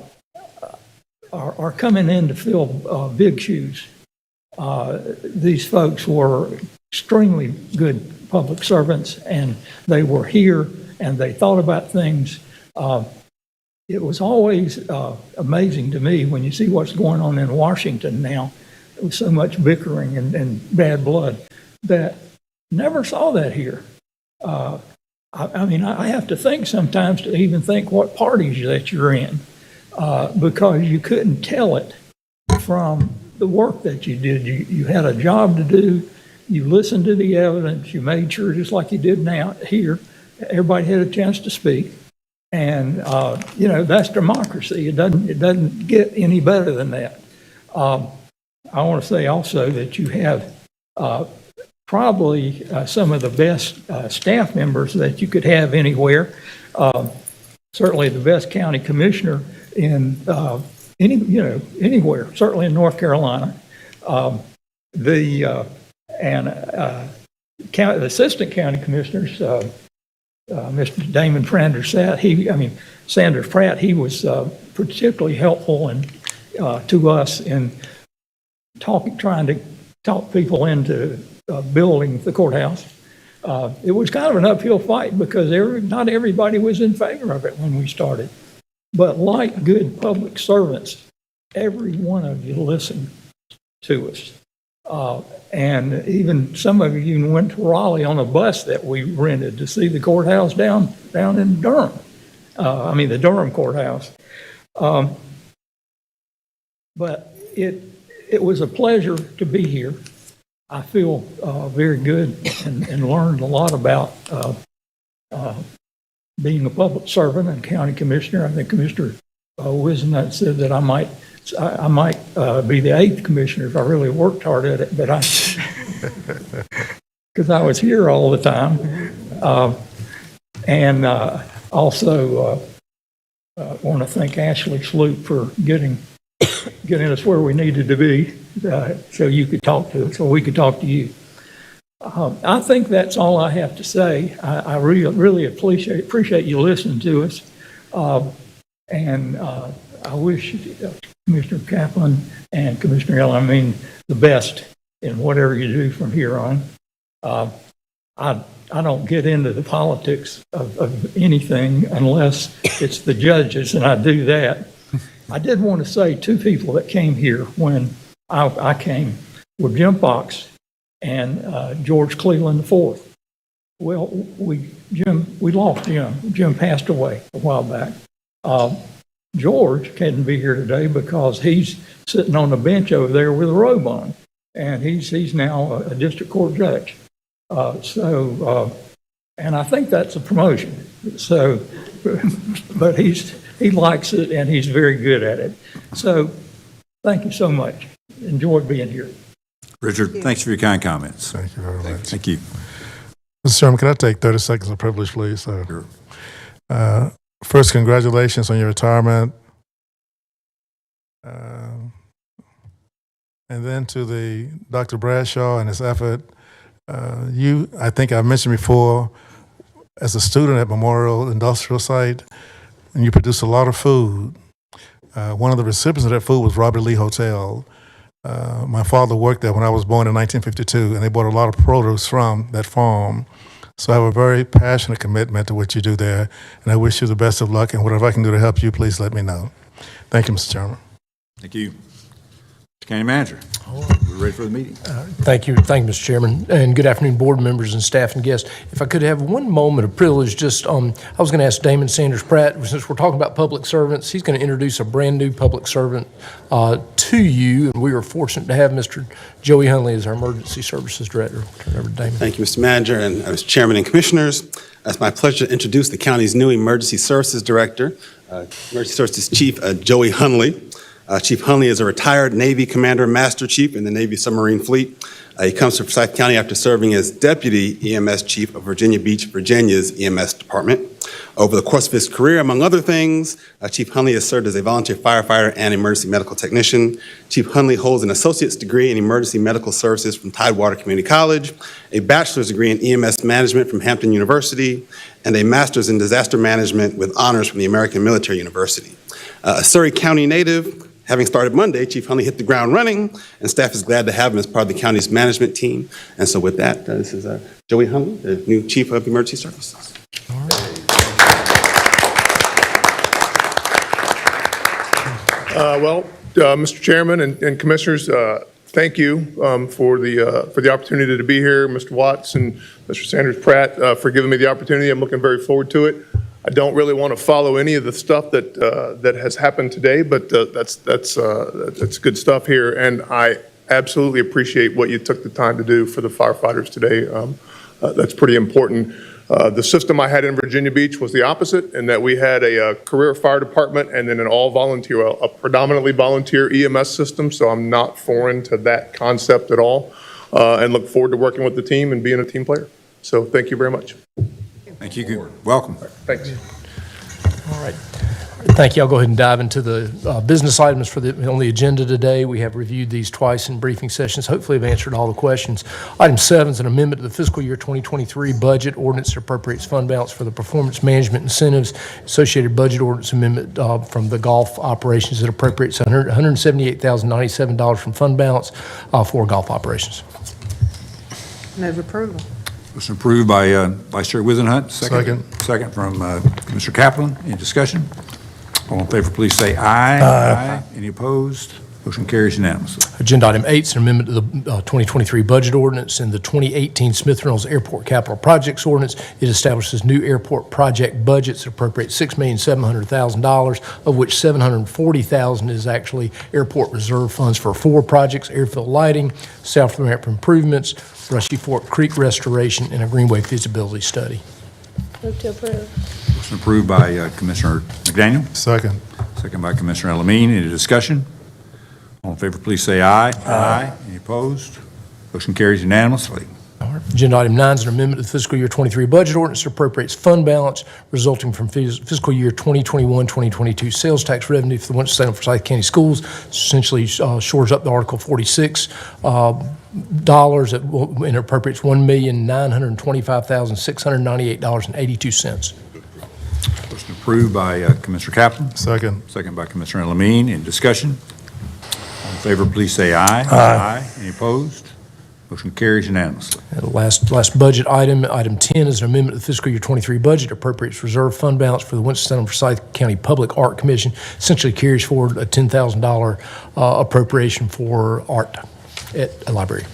coming in to fill big shoes. These folks were extremely good public servants, and they were here and they thought about things. It was always amazing to me when you see what's going on in Washington now, with so much bickering and bad blood, that never saw that here. I mean, I have to think sometimes to even think what parties that you're in, because you couldn't tell it from the work that you did. You had a job to do. You listened to the evidence. You made sure, just like you did now here, everybody had a chance to speak. And, that's democracy. It doesn't get any better than that. I want to say also that you have probably some of the best staff members that you could have anywhere. Certainly the best county commissioner in anywhere, certainly in North Carolina. The assistant county commissioners, Mr. Damon Sanders Pratt, he was particularly helpful to us in trying to talk people into building the courthouse. It was kind of an uphill fight because not everybody was in favor of it when we started. But like good public servants, every one of you listened to us. And even some of you even went to Raleigh on a bus that we rented to see the courthouse down in Durham. The Durham courthouse. But it was a pleasure to be here. I feel very good and learned a lot about being a public servant and county commissioner. I think Commissioner Wisenut said that I might be the 8th commissioner if I really worked hard at it, but because I was here all the time. Also want to thank Ashley Sloop for getting us where we needed to be, so you could talk to us, so we could talk to you. I think that's all I have to say. I really appreciate you listening to us. I wish Commissioner Kaplan and Commissioner Alameen the best in whatever you do from here on. I don't get into the politics of anything unless it's the judges, and I do that. I did want to say 2 people that came here when I came were Jim Fox and George Cleveland IV. Well, we lost Jim. Jim passed away a while back. George couldn't be here today because he's sitting on the bench over there with a robe on, and he's now a district court judge. And I think that's a promotion. But he likes it and he's very good at it. So thank you so much. Enjoyed being here. Richard, thanks for your kind comments. Thank you very much. Thank you. Mr. Chairman, can I take 30 seconds of privilege, please? Sure. First, congratulations on your retirement. And then to the Dr. Bradshaw and his effort. I think I mentioned before, as a student at Memorial Industrial Site, and you produce a lot of food. One of the recipients of that food was Robert Lee Hotel. My father worked there when I was born in 1952, and they bought a lot of produce from that farm. So I have a very passionate commitment to what you do there, and I wish you the best of luck, and whatever I can do to help you, please let me know. Thank you, Mr. Chairman. Thank you. Mr. County Manager, we're ready for the meeting. Thank you, Mr. Chairman, and good afternoon, board members and staff and guests. If I could have one moment of privilege, I was going to ask Damon Sanders Pratt, since we're talking about public servants, he's going to introduce a brand-new public servant to you, and we are fortunate to have Mr. Joey Hunley as our Emergency Services Director. Turn over to Damon. Thank you, Mr. Manager, and Mr. Chairman and Commissioners. It's my pleasure to introduce the county's new Emergency Services Director, Emergency Services Chief Joey Hunley. Chief Hunley is a retired Navy Commander Master Chief in the Navy Submarine Fleet. He comes to Forsyth County after serving as Deputy EMS Chief of Virginia Beach, Virginia's EMS Department. Over the course of his career, among other things, Chief Hunley has served as a volunteer firefighter and emergency medical technician. Chief Hunley holds an associate's degree in emergency medical services from Tidewater Community College, a bachelor's degree in EMS management from Hampton University, and a master's in disaster management with honors from the American Military University. A Surrey County native, having started Monday, Chief Hunley hit the ground running, and staff is glad to have him as part of the county's management team. And so with that, this is Joey Hunley, the new Chief of Emergency Services. Mr. Chairman and Commissioners, thank you for the opportunity to be here. Mr. Watts and Mr. Sanders Pratt for giving me the opportunity. I'm looking very forward to it. I don't really want to follow any of the stuff that has happened today, but that's good stuff here, and I absolutely appreciate what you took the time to do for the firefighters today. That's pretty important. The system I had in Virginia Beach was the opposite, in that we had a career fire department and then an all-volunteer, a predominantly volunteer EMS system, so I'm not foreign to that concept at all, and look forward to working with the team and being a team player. So thank you very much. Thank you. Welcome. Thanks. All right. Thank you. I'll go ahead and dive into the business items on the agenda today. We have reviewed these twice in briefing sessions. Hopefully, I've answered all the questions. Item 7 is an amendment to the fiscal year 2023 budget ordinance that appropriates fund balance for the performance management incentives. Associated budget ordinance amendment from the golf operations that appropriates $178,097 from fund balance for golf operations. Move approval. Motion approved by Vice Chair Wizenhut. Second from Commissioner Kaplan. Any discussion? All in favor, please say aye. Aye. Any opposed? Motion carries unanimously. Agenda item 8 is an amendment to the 2023 budget ordinance and the 2018 Smith Reynolds Airport Capital Projects Ordinance. It establishes new airport project budgets that appropriate $6,700,000, of which $740,000 is actually airport reserve funds for 4 projects: airfield lighting, south ramp improvements, Rushy Fork Creek restoration, and a greenway feasibility study. Move to approve. Motion approved by Commissioner McDaniel. Second by Commissioner Elamine. Any discussion? All in favor, please say aye. Aye. Any opposed? Motion carries unanimously. Agenda item 9 is an amendment to the fiscal year 23 budget ordinance that appropriates fund balance resulting from fiscal year 2021-2022 sales tax revenue for the Winston-Salem Forsyth County Schools. Essentially shores up the Article 46 dollars and appropriates $1,925,698.82. Motion approved by Commissioner Kaplan. Second by Commissioner Elamine. Any discussion? All in favor, please say aye. Aye. Any opposed? Motion carries unanimously. And the last budget item, item 10, is an amendment to the fiscal year 23 budget, appropriates reserve fund balance for the Winston-Salem Forsyth County Public Art Commission, essentially carries forward a $10,000 appropriation for art at a library.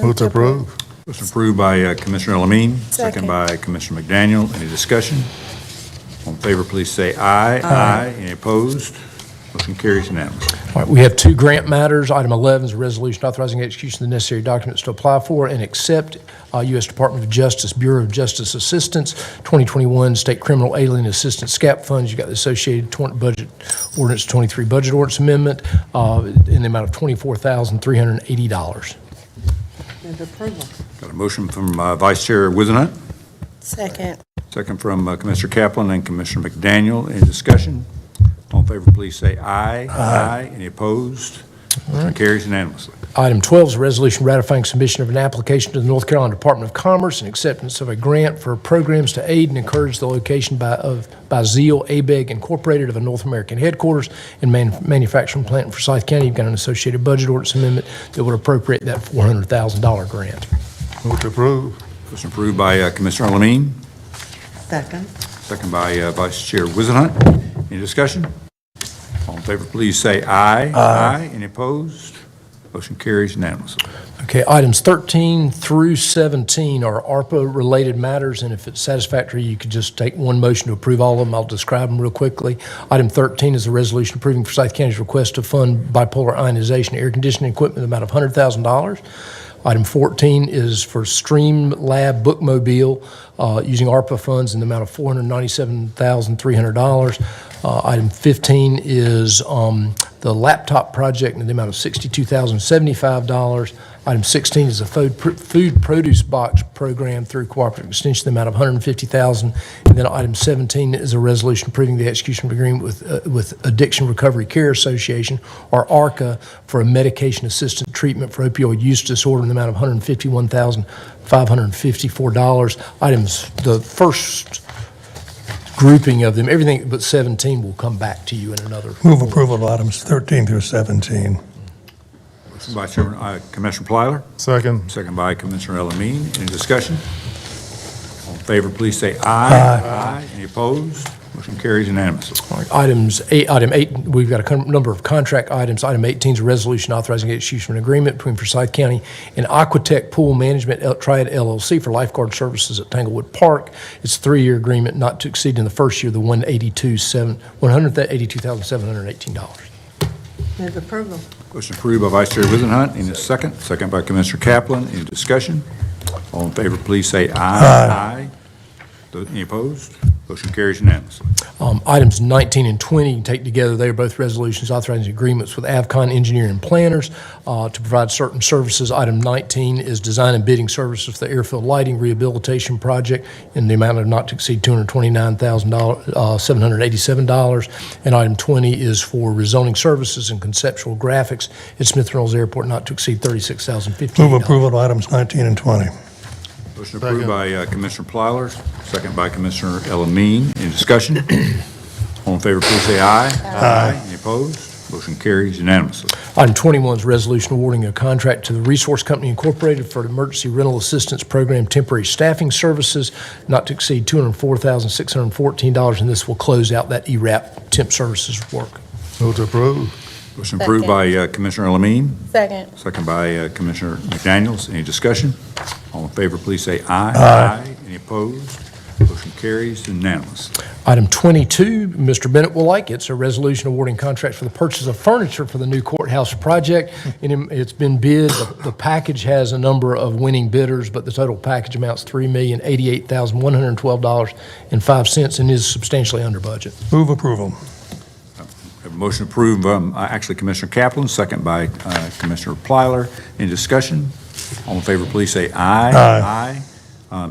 Move to approve. Motion approved by Commissioner Elamine. Second by Commissioner McDaniel. Any discussion? All in favor, please say aye. Aye. Any opposed? Motion carries unanimously. All right, we have 2 grant matters. Item 11 is a resolution authorizing execution of the necessary documents to apply for and accept U.S. Department of Justice Bureau of Justice Assistance 2021 State Criminal Alien Assistance SCAP funds. You got the associated budget ordinance 23 budget ordinance amendment in the amount of $24,380. Move approval. Got a motion from Vice Chair Wizenhut, Second. second from Commissioner Kaplan and Commissioner McDaniel. Any discussion? All in favor, please say aye. Aye. Any opposed? Motion carries unanimously. Item 12 is a resolution ratifying submission of an application to the North Carolina Department of Commerce and acceptance of a grant for programs to aid and encourage the location by Zeal ABEG Incorporated of a North American headquarters and manufacturing plant in Forsyth County. You've got an associated budget ordinance amendment that would appropriate that $400,000 grant. Move to approve. Motion approved by Commissioner Lamine, Second. second by Vice Chair Wizenhut. Any discussion? All in favor, please say aye. Aye. Any opposed? Motion carries unanimously. Okay, items 13 through 17 are ARPA-related matters, and if it's satisfactory, you could just take one motion to approve all of them. I'll describe them real quickly. Item 13 is a resolution approving Forsyth County's request to fund bipolar ionization air conditioning equipment in the amount of $100,000. Item 14 is for Stream Lab Bookmobile using ARPA funds in the amount of $497,300. Item 15 is the laptop project in the amount of $62,075. Item 16 is a food produce box program through Cooperative Extension, the amount of $150,000. And then item 17 is a resolution approving the execution of agreement with Addiction Recovery Care Association, or ARCA, for a medication-assisted treatment for opioid use disorder in the amount of $151,554. Items, the first grouping of them, everything but 17 will come back to you in another. Move approval of items 13 through 17. Motion by Chairman, Commissioner Plyler, Second. second by Commissioner Elamine. Any discussion? All in favor, please say aye. Aye. Any opposed? Motion carries unanimously. All right, item 8, we've got a number of contract items. Item 18 is a resolution authorizing the execution of an agreement between Forsyth County and Aquatech Pool Management Triad LLC for lifeguard services at Tanglewood Park. It's a 3-year agreement not to exceed in the first year the $182,718. Move approval. Motion approved by Vice Chair Wizenhut. Any second? Second by Commissioner Kaplan. Any discussion? All in favor, please say aye. Aye. Any opposed? Motion carries unanimously. Items 19 and 20 you can take together. They are both resolutions authorizing agreements with Avcon Engineering and Planners to provide certain services. Item 19 is design and bidding services for the airfield lighting rehabilitation project in the amount of not to exceed $229,787. And item 20 is for rezoning services and conceptual graphics at Smith Reynolds Airport not to exceed $36,058. Move approval of items 19 and 20. Motion approved by Commissioner Plyler, second by Commissioner Elamine. Any discussion? All in favor, please say aye. Aye. Any opposed? Motion carries unanimously. Item 21 is a resolution awarding a contract to the Resource Company Incorporated for the Emergency Rental Assistance Program temporary staffing services not to exceed $204,614, and this will close out that ERAP temp services work. Move to approve. Motion approved by Commissioner Elamine, Second. second by Commissioner McDaniels. Any discussion? All in favor, please say aye. Aye. Any opposed? Motion carries unanimously. Item 22, Mr. Bennett will like. It's a resolution awarding contract for the purchase of furniture for the new courthouse project. And it's been bid. The package has a number of winning bidders, but the total package amounts to $3,088,112.05 and is substantially under budget. Move approval. Have a motion approved, actually Commissioner Kaplan, second by Commissioner Plyler. Any discussion? All in favor, please say aye. Aye.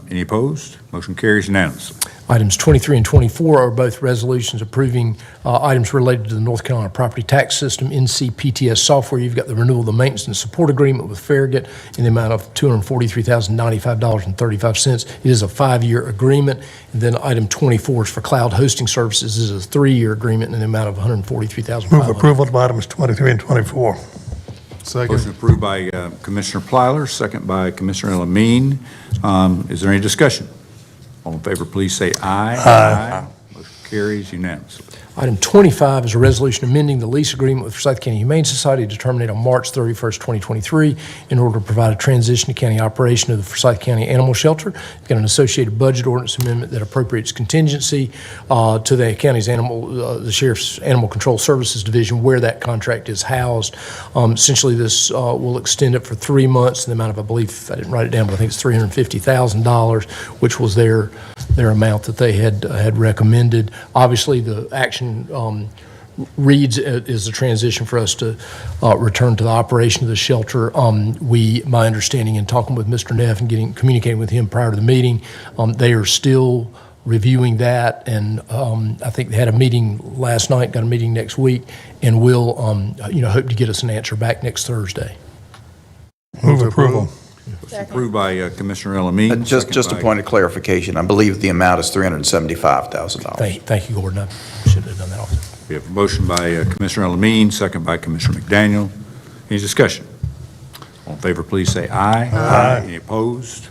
Any opposed? Motion carries unanimously. Items 23 and 24 are both resolutions approving items related to the North Carolina Property Tax System, NCPTS software. You've got the renewal of the maintenance and support agreement with Farragut in the amount of $243,095.35. It is a 5-year agreement. And then item 24 is for cloud hosting services. This is a 3-year agreement in the amount of $143,500. Move approval of items 23 and 24. Second. Motion approved by Commissioner Plyler, second by Commissioner Elamine. Is there any discussion? All in favor, please say aye. Aye. Motion carries unanimously. Item 25 is a resolution amending the lease agreement with Forsyth County Humane Society to terminate on March 31st, 2023, in order to provide a transition to county operation of the Forsyth County Animal Shelter. We've got an associated budget ordinance amendment that appropriates contingency to the county's the Sheriff's Animal Control Services Division where that contract is housed. Essentially, this will extend it for 3 months in the amount of, I believe, I didn't write it down, but I think it's $350,000, which was their amount that they had recommended. Obviously, the action reads is the transition for us to return to the operation of the shelter. My understanding in talking with Mr. Neff and communicating with him prior to the meeting, they are still reviewing that, and I think they had a meeting last night, got a meeting next week, and will, hope to get us an answer back next Thursday. Move approval. Approved by Commissioner Elamine. Just a point of clarification, I believe the amount is $375,000. Thank you, Gordon. I should have done that also. We have a motion by Commissioner Elamine, second by Commissioner McDaniel. Any discussion? All in favor, please say aye. Aye. Any opposed?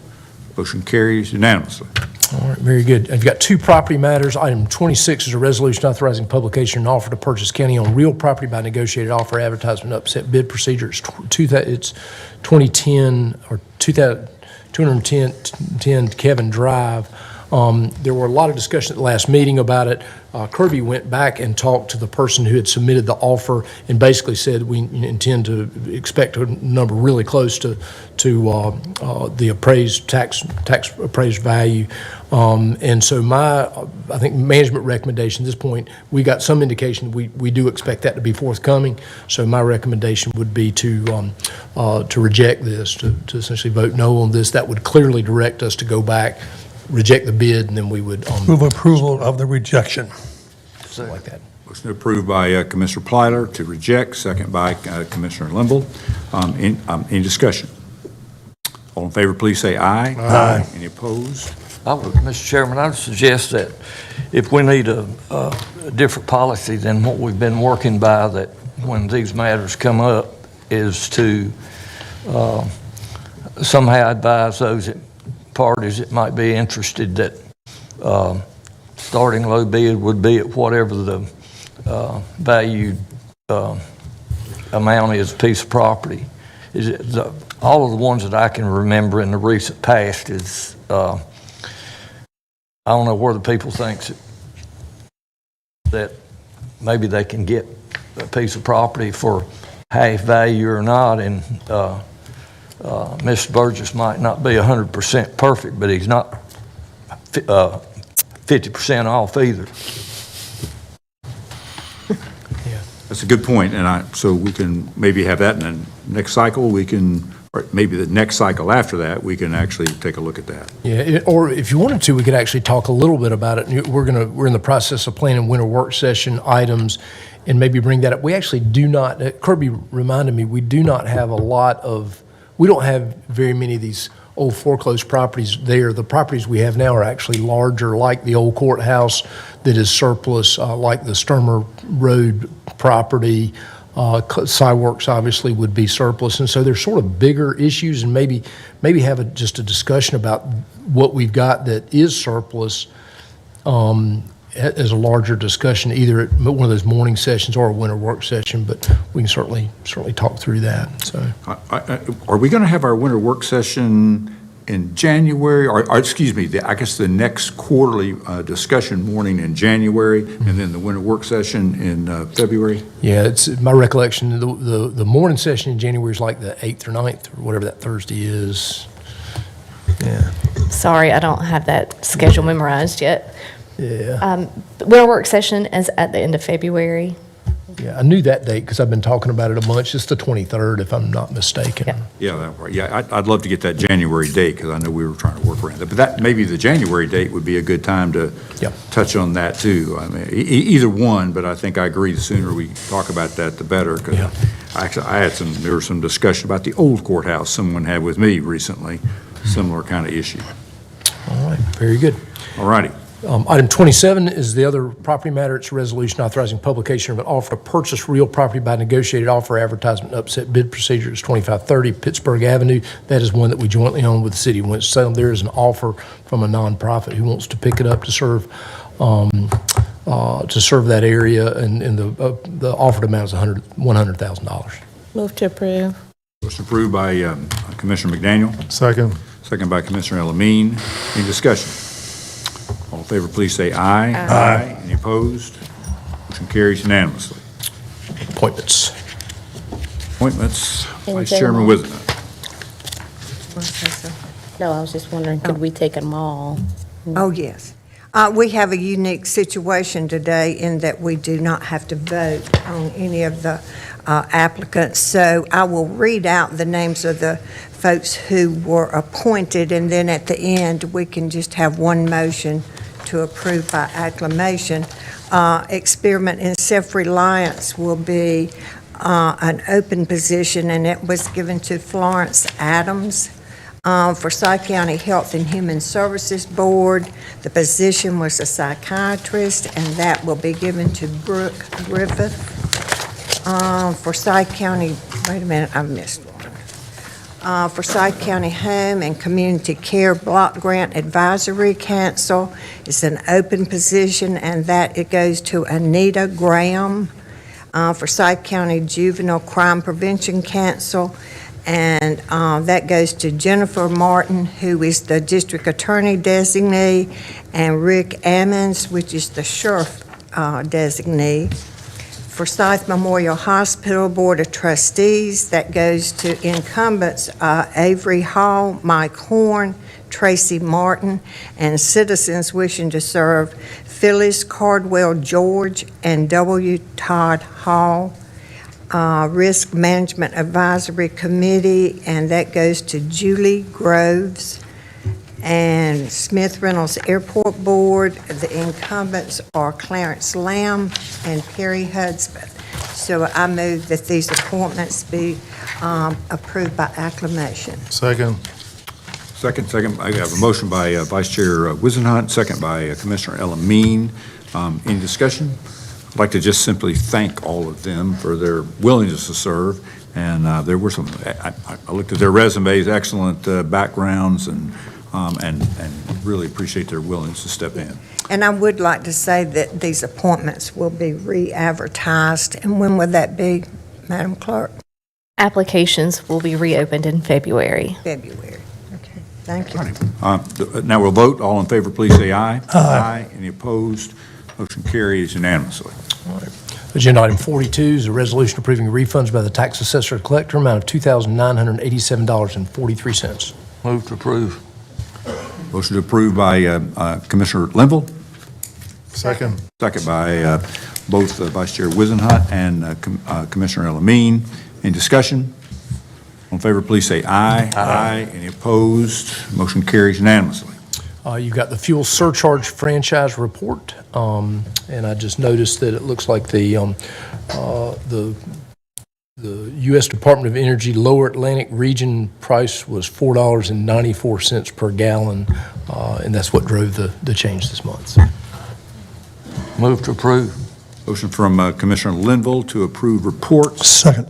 Motion carries unanimously. All right, very good. I've got two property matters. Item 26 is a resolution authorizing publication and offer to purchase county-owned real property by negotiated offer, advertisement, upset bid procedure. It's 2010 or 210 Kevin Drive. There were a lot of discussion at the last meeting about it. Kirby went back and talked to the person who had submitted the offer and basically said we intend to expect a number really close to the appraised tax appraised value. And so I think management recommendation at this point, we got some indication we do expect that to be forthcoming. So my recommendation would be to reject this, to essentially vote no on this. That would clearly direct us to go back, reject the bid, and then we would Move approval of the rejection. something like that. Motion approved by Commissioner Plyler to reject, second by Commissioner Limble. Any discussion? All in favor, please say aye. Aye. Any opposed? Mr. Chairman, I would suggest that if we need a different policy than what we've been working by, that when these matters come up, is to somehow advise those parties that might be interested that starting low bid would be at whatever the valued amount is, piece of property. All of the ones that I can remember in the recent past is, I don't know where the people thinks that maybe they can get a piece of property for half value or not, and Mr. Burgess might not be 100% perfect, but he's not 50% off either. That's a good point, and so we can maybe have that in the next cycle. Or maybe the next cycle after that, we can actually take a look at that. Yeah, or if you wanted to, we could actually talk a little bit about it. We're in the process of planning winter work session items and maybe bring that up. We actually do not, Kirby reminded me, we do not have we don't have very many of these old foreclosed properties there. The properties we have now are actually larger, like the old courthouse that is surplus, like the Sturmer Road property. Cyworks obviously would be surplus, and so they're sort of bigger issues, and maybe have just a discussion about what we've got that is surplus as a larger discussion, either at one of those morning sessions or a winter work session. But we can certainly talk through that. So, are we going to have our winter work session in January, or excuse me, I guess the next quarterly discussion morning in January, and then the winter work session in February? Yeah, it's my recollection, the morning session in January is like the 8th or 9th, or whatever that Thursday is. Yeah. Sorry, I don't have that schedule memorized yet. Yeah. Winter work session is at the end of February. Yeah, I knew that date because I've been talking about it a bunch. It's the 23rd, if I'm not mistaken. Yeah, I'd love to get that January date, because I know we were trying to work around that. But that, maybe the January date would be a good time to touch on that too. I mean, either one, but I think I agree, the sooner we talk about that, the better. Because actually, there was some discussion about the old courthouse someone had with me recently, similar kind of issue. All right, very good. All righty. Item 27 is the other property matter. It's a resolution authorizing publication of an offer to purchase real property by negotiated offer, advertisement, upset bid procedure. It's 2530 Pittsburgh Avenue. That is one that we jointly own with the city of Winston-Salem. There is an offer from a nonprofit who wants to pick it up to serve that area, and the offered amount is $100,000. Move to approve. Motion approved by Commissioner McDaniel. Second. Second by Commissioner Elamine. Any discussion? All in favor, please say aye. Aye. Any opposed? Motion carries unanimously. Appointments. Vice Chairman Wizenhut. No, I was just wondering, could we take them all? Oh, yes. We have a unique situation today in that we do not have to vote on any of the applicants. So I will read out the names of the folks who were appointed, and then at the end, we can just have one motion to approve by acclamation. Experiment in Self-Reliance will be an open position, and it was given to Florence Adams. For Forsyth County Health and Human Services Board, the position was a psychiatrist, and that will be given to Brooke Griffith. For Forsyth County, wait a minute, I missed one. For Forsyth County Home and Community Care Block Grant Advisory Council is an open position, and that it goes to Anita Graham. For Forsyth County Juvenile Crime Prevention Council, and that goes to Jennifer Martin, who is the District Attorney designee, and Rick Ammons, which is the Sheriff designee. For Forsyth Memorial Hospital Board of Trustees, that goes to incumbents Avery Hall, Mike Horn, Tracy Martin, and citizens wishing to serve Phyllis Cardwell George and W. Todd Hall. Risk Management Advisory Committee, and that goes to Julie Groves. And Smith Reynolds Airport Board, the incumbents are Clarence Lamb and Perry Hudspeth. So I move that these appointments be approved by acclamation. Second. Second. I have a motion by Vice Chair Wizenhunt, second by Commissioner Elamine. Any discussion? I'd like to just simply thank all of them for their willingness to serve. And there were some, I looked at their resumes, excellent backgrounds, and really appreciate their willingness to step in. And I would like to say that these appointments will be re-advertised. And when will that be, Madam Clerk? Applications will be reopened in February. February. Okay, thank you. Now we'll vote. All in favor, please say aye. Aye. Any opposed? Motion carries unanimously. All right. Agenda item 42 is a resolution approving refunds by the tax assessor collector amount of $2,987.43. Move to approve. Motion to approve by Commissioner Linville. Second. Second by both Vice Chair Wizenhunt and Commissioner Elamine. Any discussion? All in favor, please say aye. Aye. Any opposed? Motion carries unanimously. You've got the fuel surcharge franchise report, and I just noticed that it looks like the U.S. Department of Energy Lower Atlantic region price was $4.94 per gallon, and that's what drove the change this month. Move to approve. Motion from Commissioner Linville to approve reports. Second.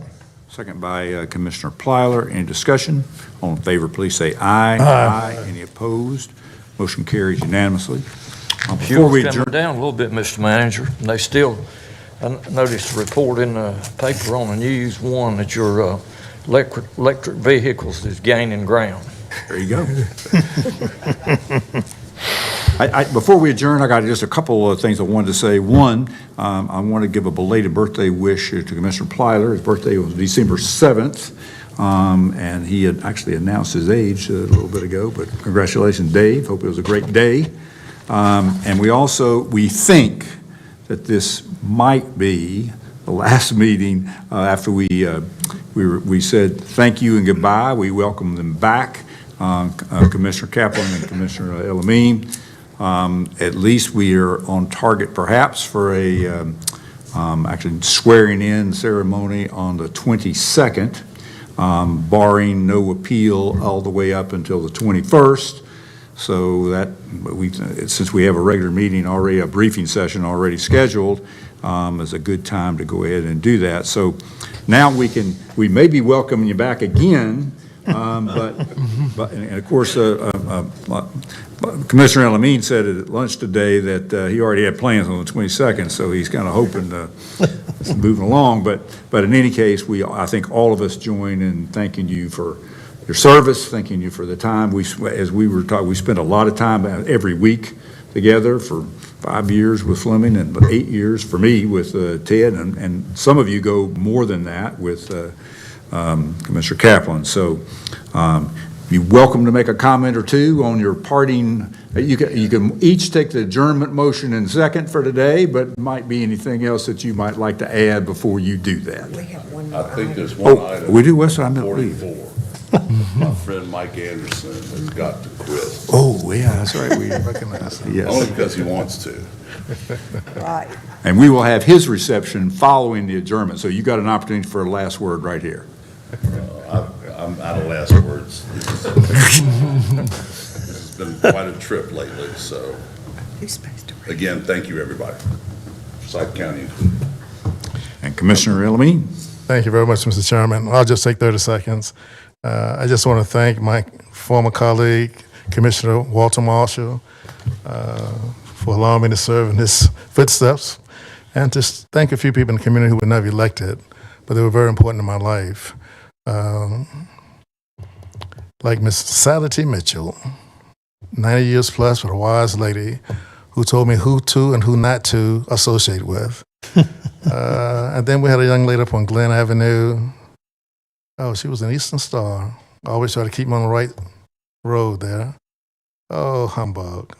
Second by Commissioner Plyler. Any discussion? All in favor, please say aye. Aye. Any opposed? Motion carries unanimously. Before Fuel's we coming adjourn, down a little bit, Mr. Manager. They still, I noticed a report in the paper on the news, one that your electric vehicles is gaining ground. there you go. Before we adjourn, I got just a couple of things I wanted to say. One, I want to give a belated birthday wish to Commissioner Plyler. His birthday was December 7th. And he had actually announced his age a little bit ago, but congratulations, Dave. Hope it was a great day. And we think that this might be the last meeting after we said thank you and goodbye. We welcome them back, Commissioner Kaplan and Commissioner Elamine. At least we are on target perhaps for a actually swearing in ceremony on the 22nd. Barring no appeal all the way up until the 21st. So that since we have a regular meeting already, a briefing session already scheduled, is a good time to go ahead and do that. So now we may be welcoming you back again, but and of course, Commissioner Elamine said at lunch today that he already had plans on the 22nd, so he's kind of hoping to moving along. But in any case, I think all of us join in thanking you for your service, thanking you for the time. As we were talking, we spent a lot of time every week together for 5 years with Fleming and 8 years for me with Ted, and some of you go more than that with Commissioner Kaplan. So You're welcome to make a comment or two on your parting. You can each take the adjournment motion in second for today, but might be anything else that you might like to add before you do that. I think there's one Oh, item. we do, Wes, I meant leave. 44. My friend Mike Anderson has got to quit. Oh, yeah, that's right, we recognize that. Only Yes. because he wants to. Right. And we will have his reception following the adjournment, so you got an opportunity for a last word right here. I'm out of last words. This has been quite a trip lately, so. Again, thank you, everybody. Forsyth County included. And Commissioner Elamine? Thank you very much, Mr. Chairman. I'll just take 30 seconds. I just want to thank my former colleague, Commissioner Walter Marshall, for allowing me to serve in his footsteps, and just thank a few people in the community who were never elected, but they were very important in my life. Like Miss Sally T. Mitchell, 90 years plus, with a wise lady who told me who to and who not to associate with. And then we had a young lady up on Glen Avenue. Oh, she was an Eastern Star. I always try to keep me on the right road there. Oh, humbug.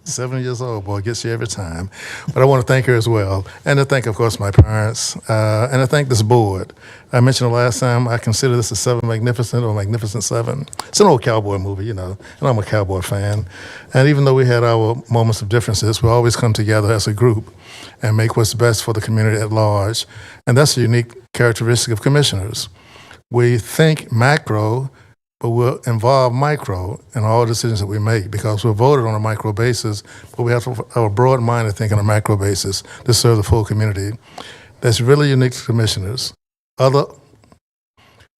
70 years old, boy, gets you every time. But I want to thank her as well. And to thank, of course, my parents. And to thank this board. I mentioned the last time, I consider this a Seven Magnificent or Magnificent Seven. It's an old cowboy movie, you know, and I'm a cowboy fan. And even though we had our moments of differences, we always come together as a group and make what's best for the community at large. And that's a unique characteristic of commissioners. We think macro, but we'll involve micro in all decisions that we make because we're voted on a micro basis, but we have to have a broad mind to think on a macro basis to serve the full community. That's really unique to commissioners. Other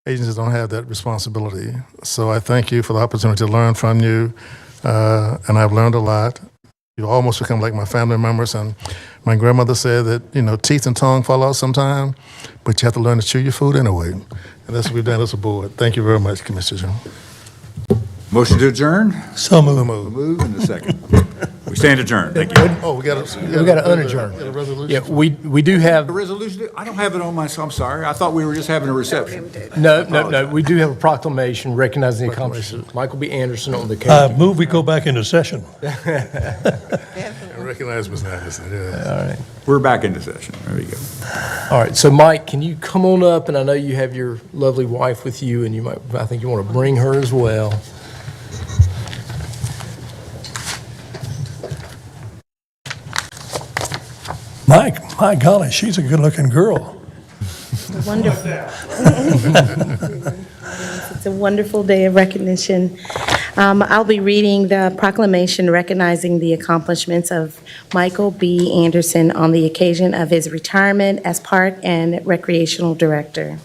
agencies don't have that responsibility. So I thank you for the opportunity to learn from you, and I've learned a lot. You almost become like my family members, and my grandmother said that, you know, teeth and tongue fall out sometime, but you have to learn to chew your food anyway. And that's what we've done as a board. Thank you very much, Commissioner. Motion to adjourn? So moved. Move in a second. We stand adjourned. Thank you. Oh, we got We got to unadjourn. a resolution. Yeah, we do have, The resolution, I don't have it on my, so I'm sorry. I thought we were just having a reception. no, we do have a proclamation recognizing the accomplishments of Michael B. Anderson on the I occasion. move we go back into session. I recognize Ms. Anderson, yeah. All right. We're back into session. There we go. All right, so Mike, can you come on up? And I know you have your lovely wife with you, and I think you want to bring her as well. My golly, she's a good-looking girl. Wonderful. It's a wonderful day of recognition. I'll be reading the proclamation recognizing the accomplishments of Michael B. Anderson on the occasion of his retirement as Park and Recreational Director.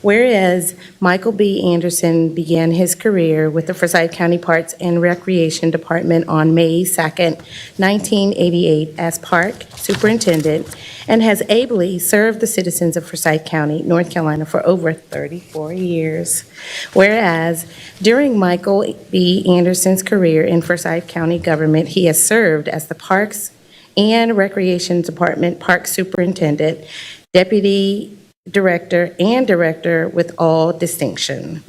Whereas Michael B. Anderson began his career with the Forsyth County Parks and Recreation Department on May 2nd, 1988 as Park Superintendent and has ably served the citizens of Forsyth County, North Carolina for over 34 years. Whereas during Michael B. Anderson's career in Forsyth County government, he has served as the Parks and Recreation Department Park Superintendent, Deputy Director, and Director with all distinction.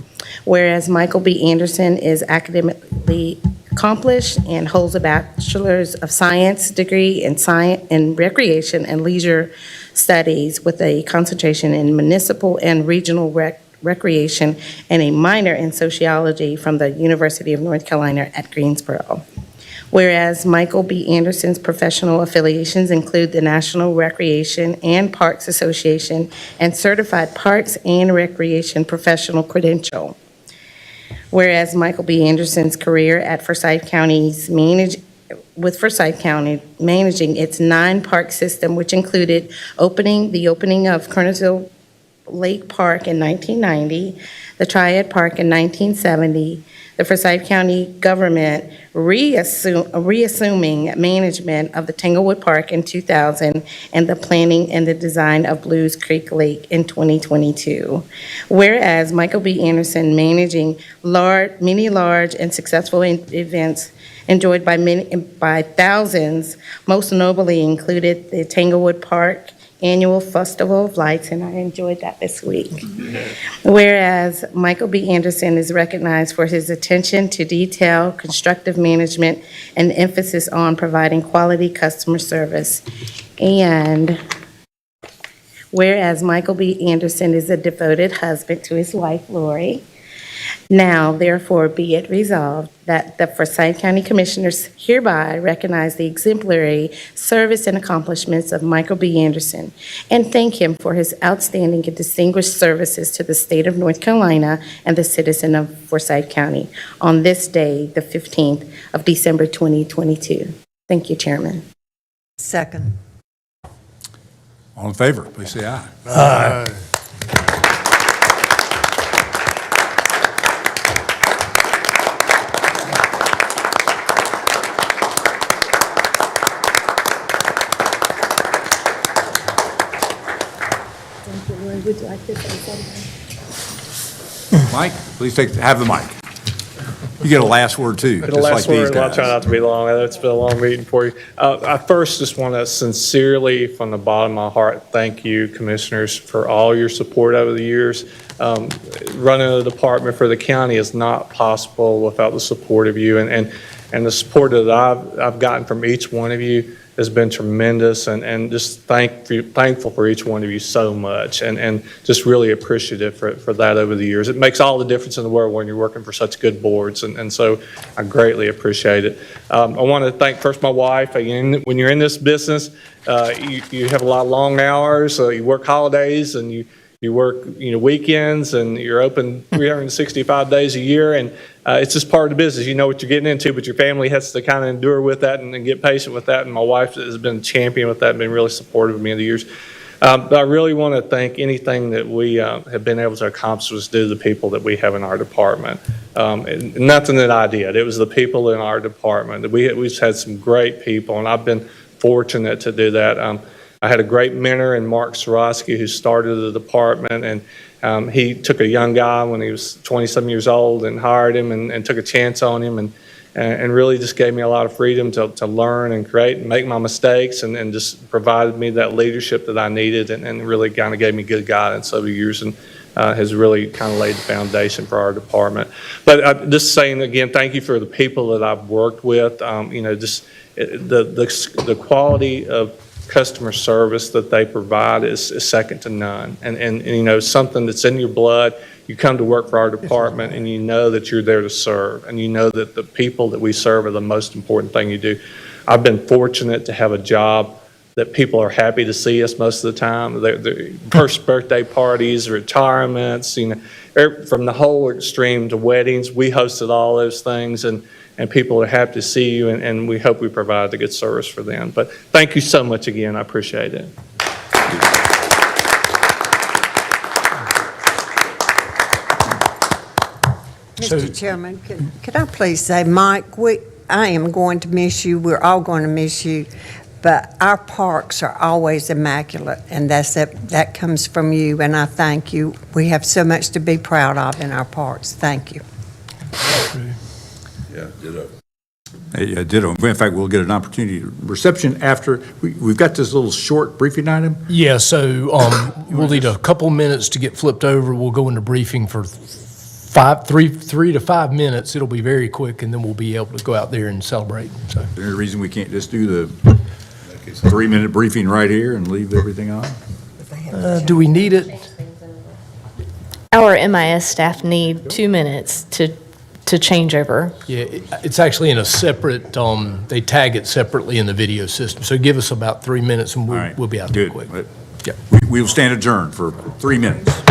Whereas Michael B. Anderson is academically accomplished and holds a Bachelor's of Science degree in Recreation and Leisure Studies with a concentration in Municipal and Regional Recreation and a minor in Sociology from the University of North Carolina at Greensboro. Whereas Michael B. Anderson's professional affiliations include the National Recreation and Parks Association and Certified Parks and Recreation Professional Credential. Whereas Michael B. Anderson's career at Forsyth County's with Forsyth County managing its 9-park system, which included the opening of Kernersville Lake Park in 1990, the Triad Park in 1970, the Forsyth County government reassuming management of the Tanglewood Park in 2000, and the planning and the design of Blues Creek Lake in 2022. Whereas Michael B. Anderson managing many large and successful events enjoyed by thousands, most notably included the Tanglewood Park Annual Festival of Lights, and I enjoyed that this week. Whereas Michael B. Anderson is recognized for his attention to detail, constructive management, and emphasis on providing quality customer service. And whereas Michael B. Anderson is a devoted husband to his wife, Lori, now therefore be it resolved that the Forsyth County Commissioners hereby recognize the exemplary service and accomplishments of Michael B. Anderson and thank him for his outstanding and distinguished services to the state of North Carolina and the citizen of Forsyth County on this day, the 15th of December 2022. Thank you, Chairman. Second. All in favor, please say aye. Aye. Would you like to say something? Mike, please have the mic. You get a last word, too, The just like last these word, I'll guys. try not to be long. I know it's been a long meeting for you. I first just want to sincerely, from the bottom of my heart, thank you, Commissioners, for all your support over the years. Running a department for the county is not possible without the support of you, and the support that I've gotten from each one of you has been tremendous, and just thankful for each one of you so much, and just really appreciative for that over the years. It makes all the difference in the world when you're working for such good boards, and so I greatly appreciate it. I want to thank first my wife. Again, when you're in this business, you have a lot of long hours, you work holidays, and you work weekends, and you're open 365 days a year, and it's just part of the business. You know what you're getting into, but your family has to kind of endure with that and get patient with that, and my wife has been a champion with that and been really supportive of me in the years. But I really want to thank anything that we have been able to accomplish was due to the people that we have in our department. And nothing that I did. It was the people in our department. We've had some great people, and I've been fortunate to do that. I had a great mentor in Mark Sorosky, who started the department, and he took a young guy when he was 27 years old and hired him and took a chance on him and really just gave me a lot of freedom to learn and create and make my mistakes and just provided me that leadership that I needed and really kind of gave me good guidance over the years and has really kind of laid the foundation for our department. But just saying again, thank you for the people that I've worked with. Just the quality of customer service that they provide is second to none. And something that's in your blood. You come to work for our department and you know that you're there to serve, and you know that the people that we serve are the most important thing you do. I've been fortunate to have a job that people are happy to see us most of the time. The first birthday parties, retirements, from the whole extreme to weddings, we hosted all those things, and people are happy to see you, and we hope we provide a good service for them. But thank you so much again. I appreciate it. Mr. Chairman, could I please say, Mike, I am going to miss you. We're all going to miss you. But our parks are always immaculate, and that comes from you, and I thank you. We have so much to be proud of in our parks. Thank you. Yeah, ditto. Yeah, ditto. In fact, we'll get an opportunity, reception after, we've got this little short briefing item. Yeah, so we'll need a couple minutes to get flipped over. We'll go into briefing for 3 to 5 minutes. It'll be very quick, and then we'll be able to go out there and celebrate. So, Is there any reason we can't just do the 3-minute briefing right here and leave everything on? do we need it? Our MIS staff need 2 minutes to change over. Yeah, it's actually in a separate, they tag it separately in the video system. So give us about 3 minutes, and we'll be out there quick. Good. We will stand adjourned for 3 minutes.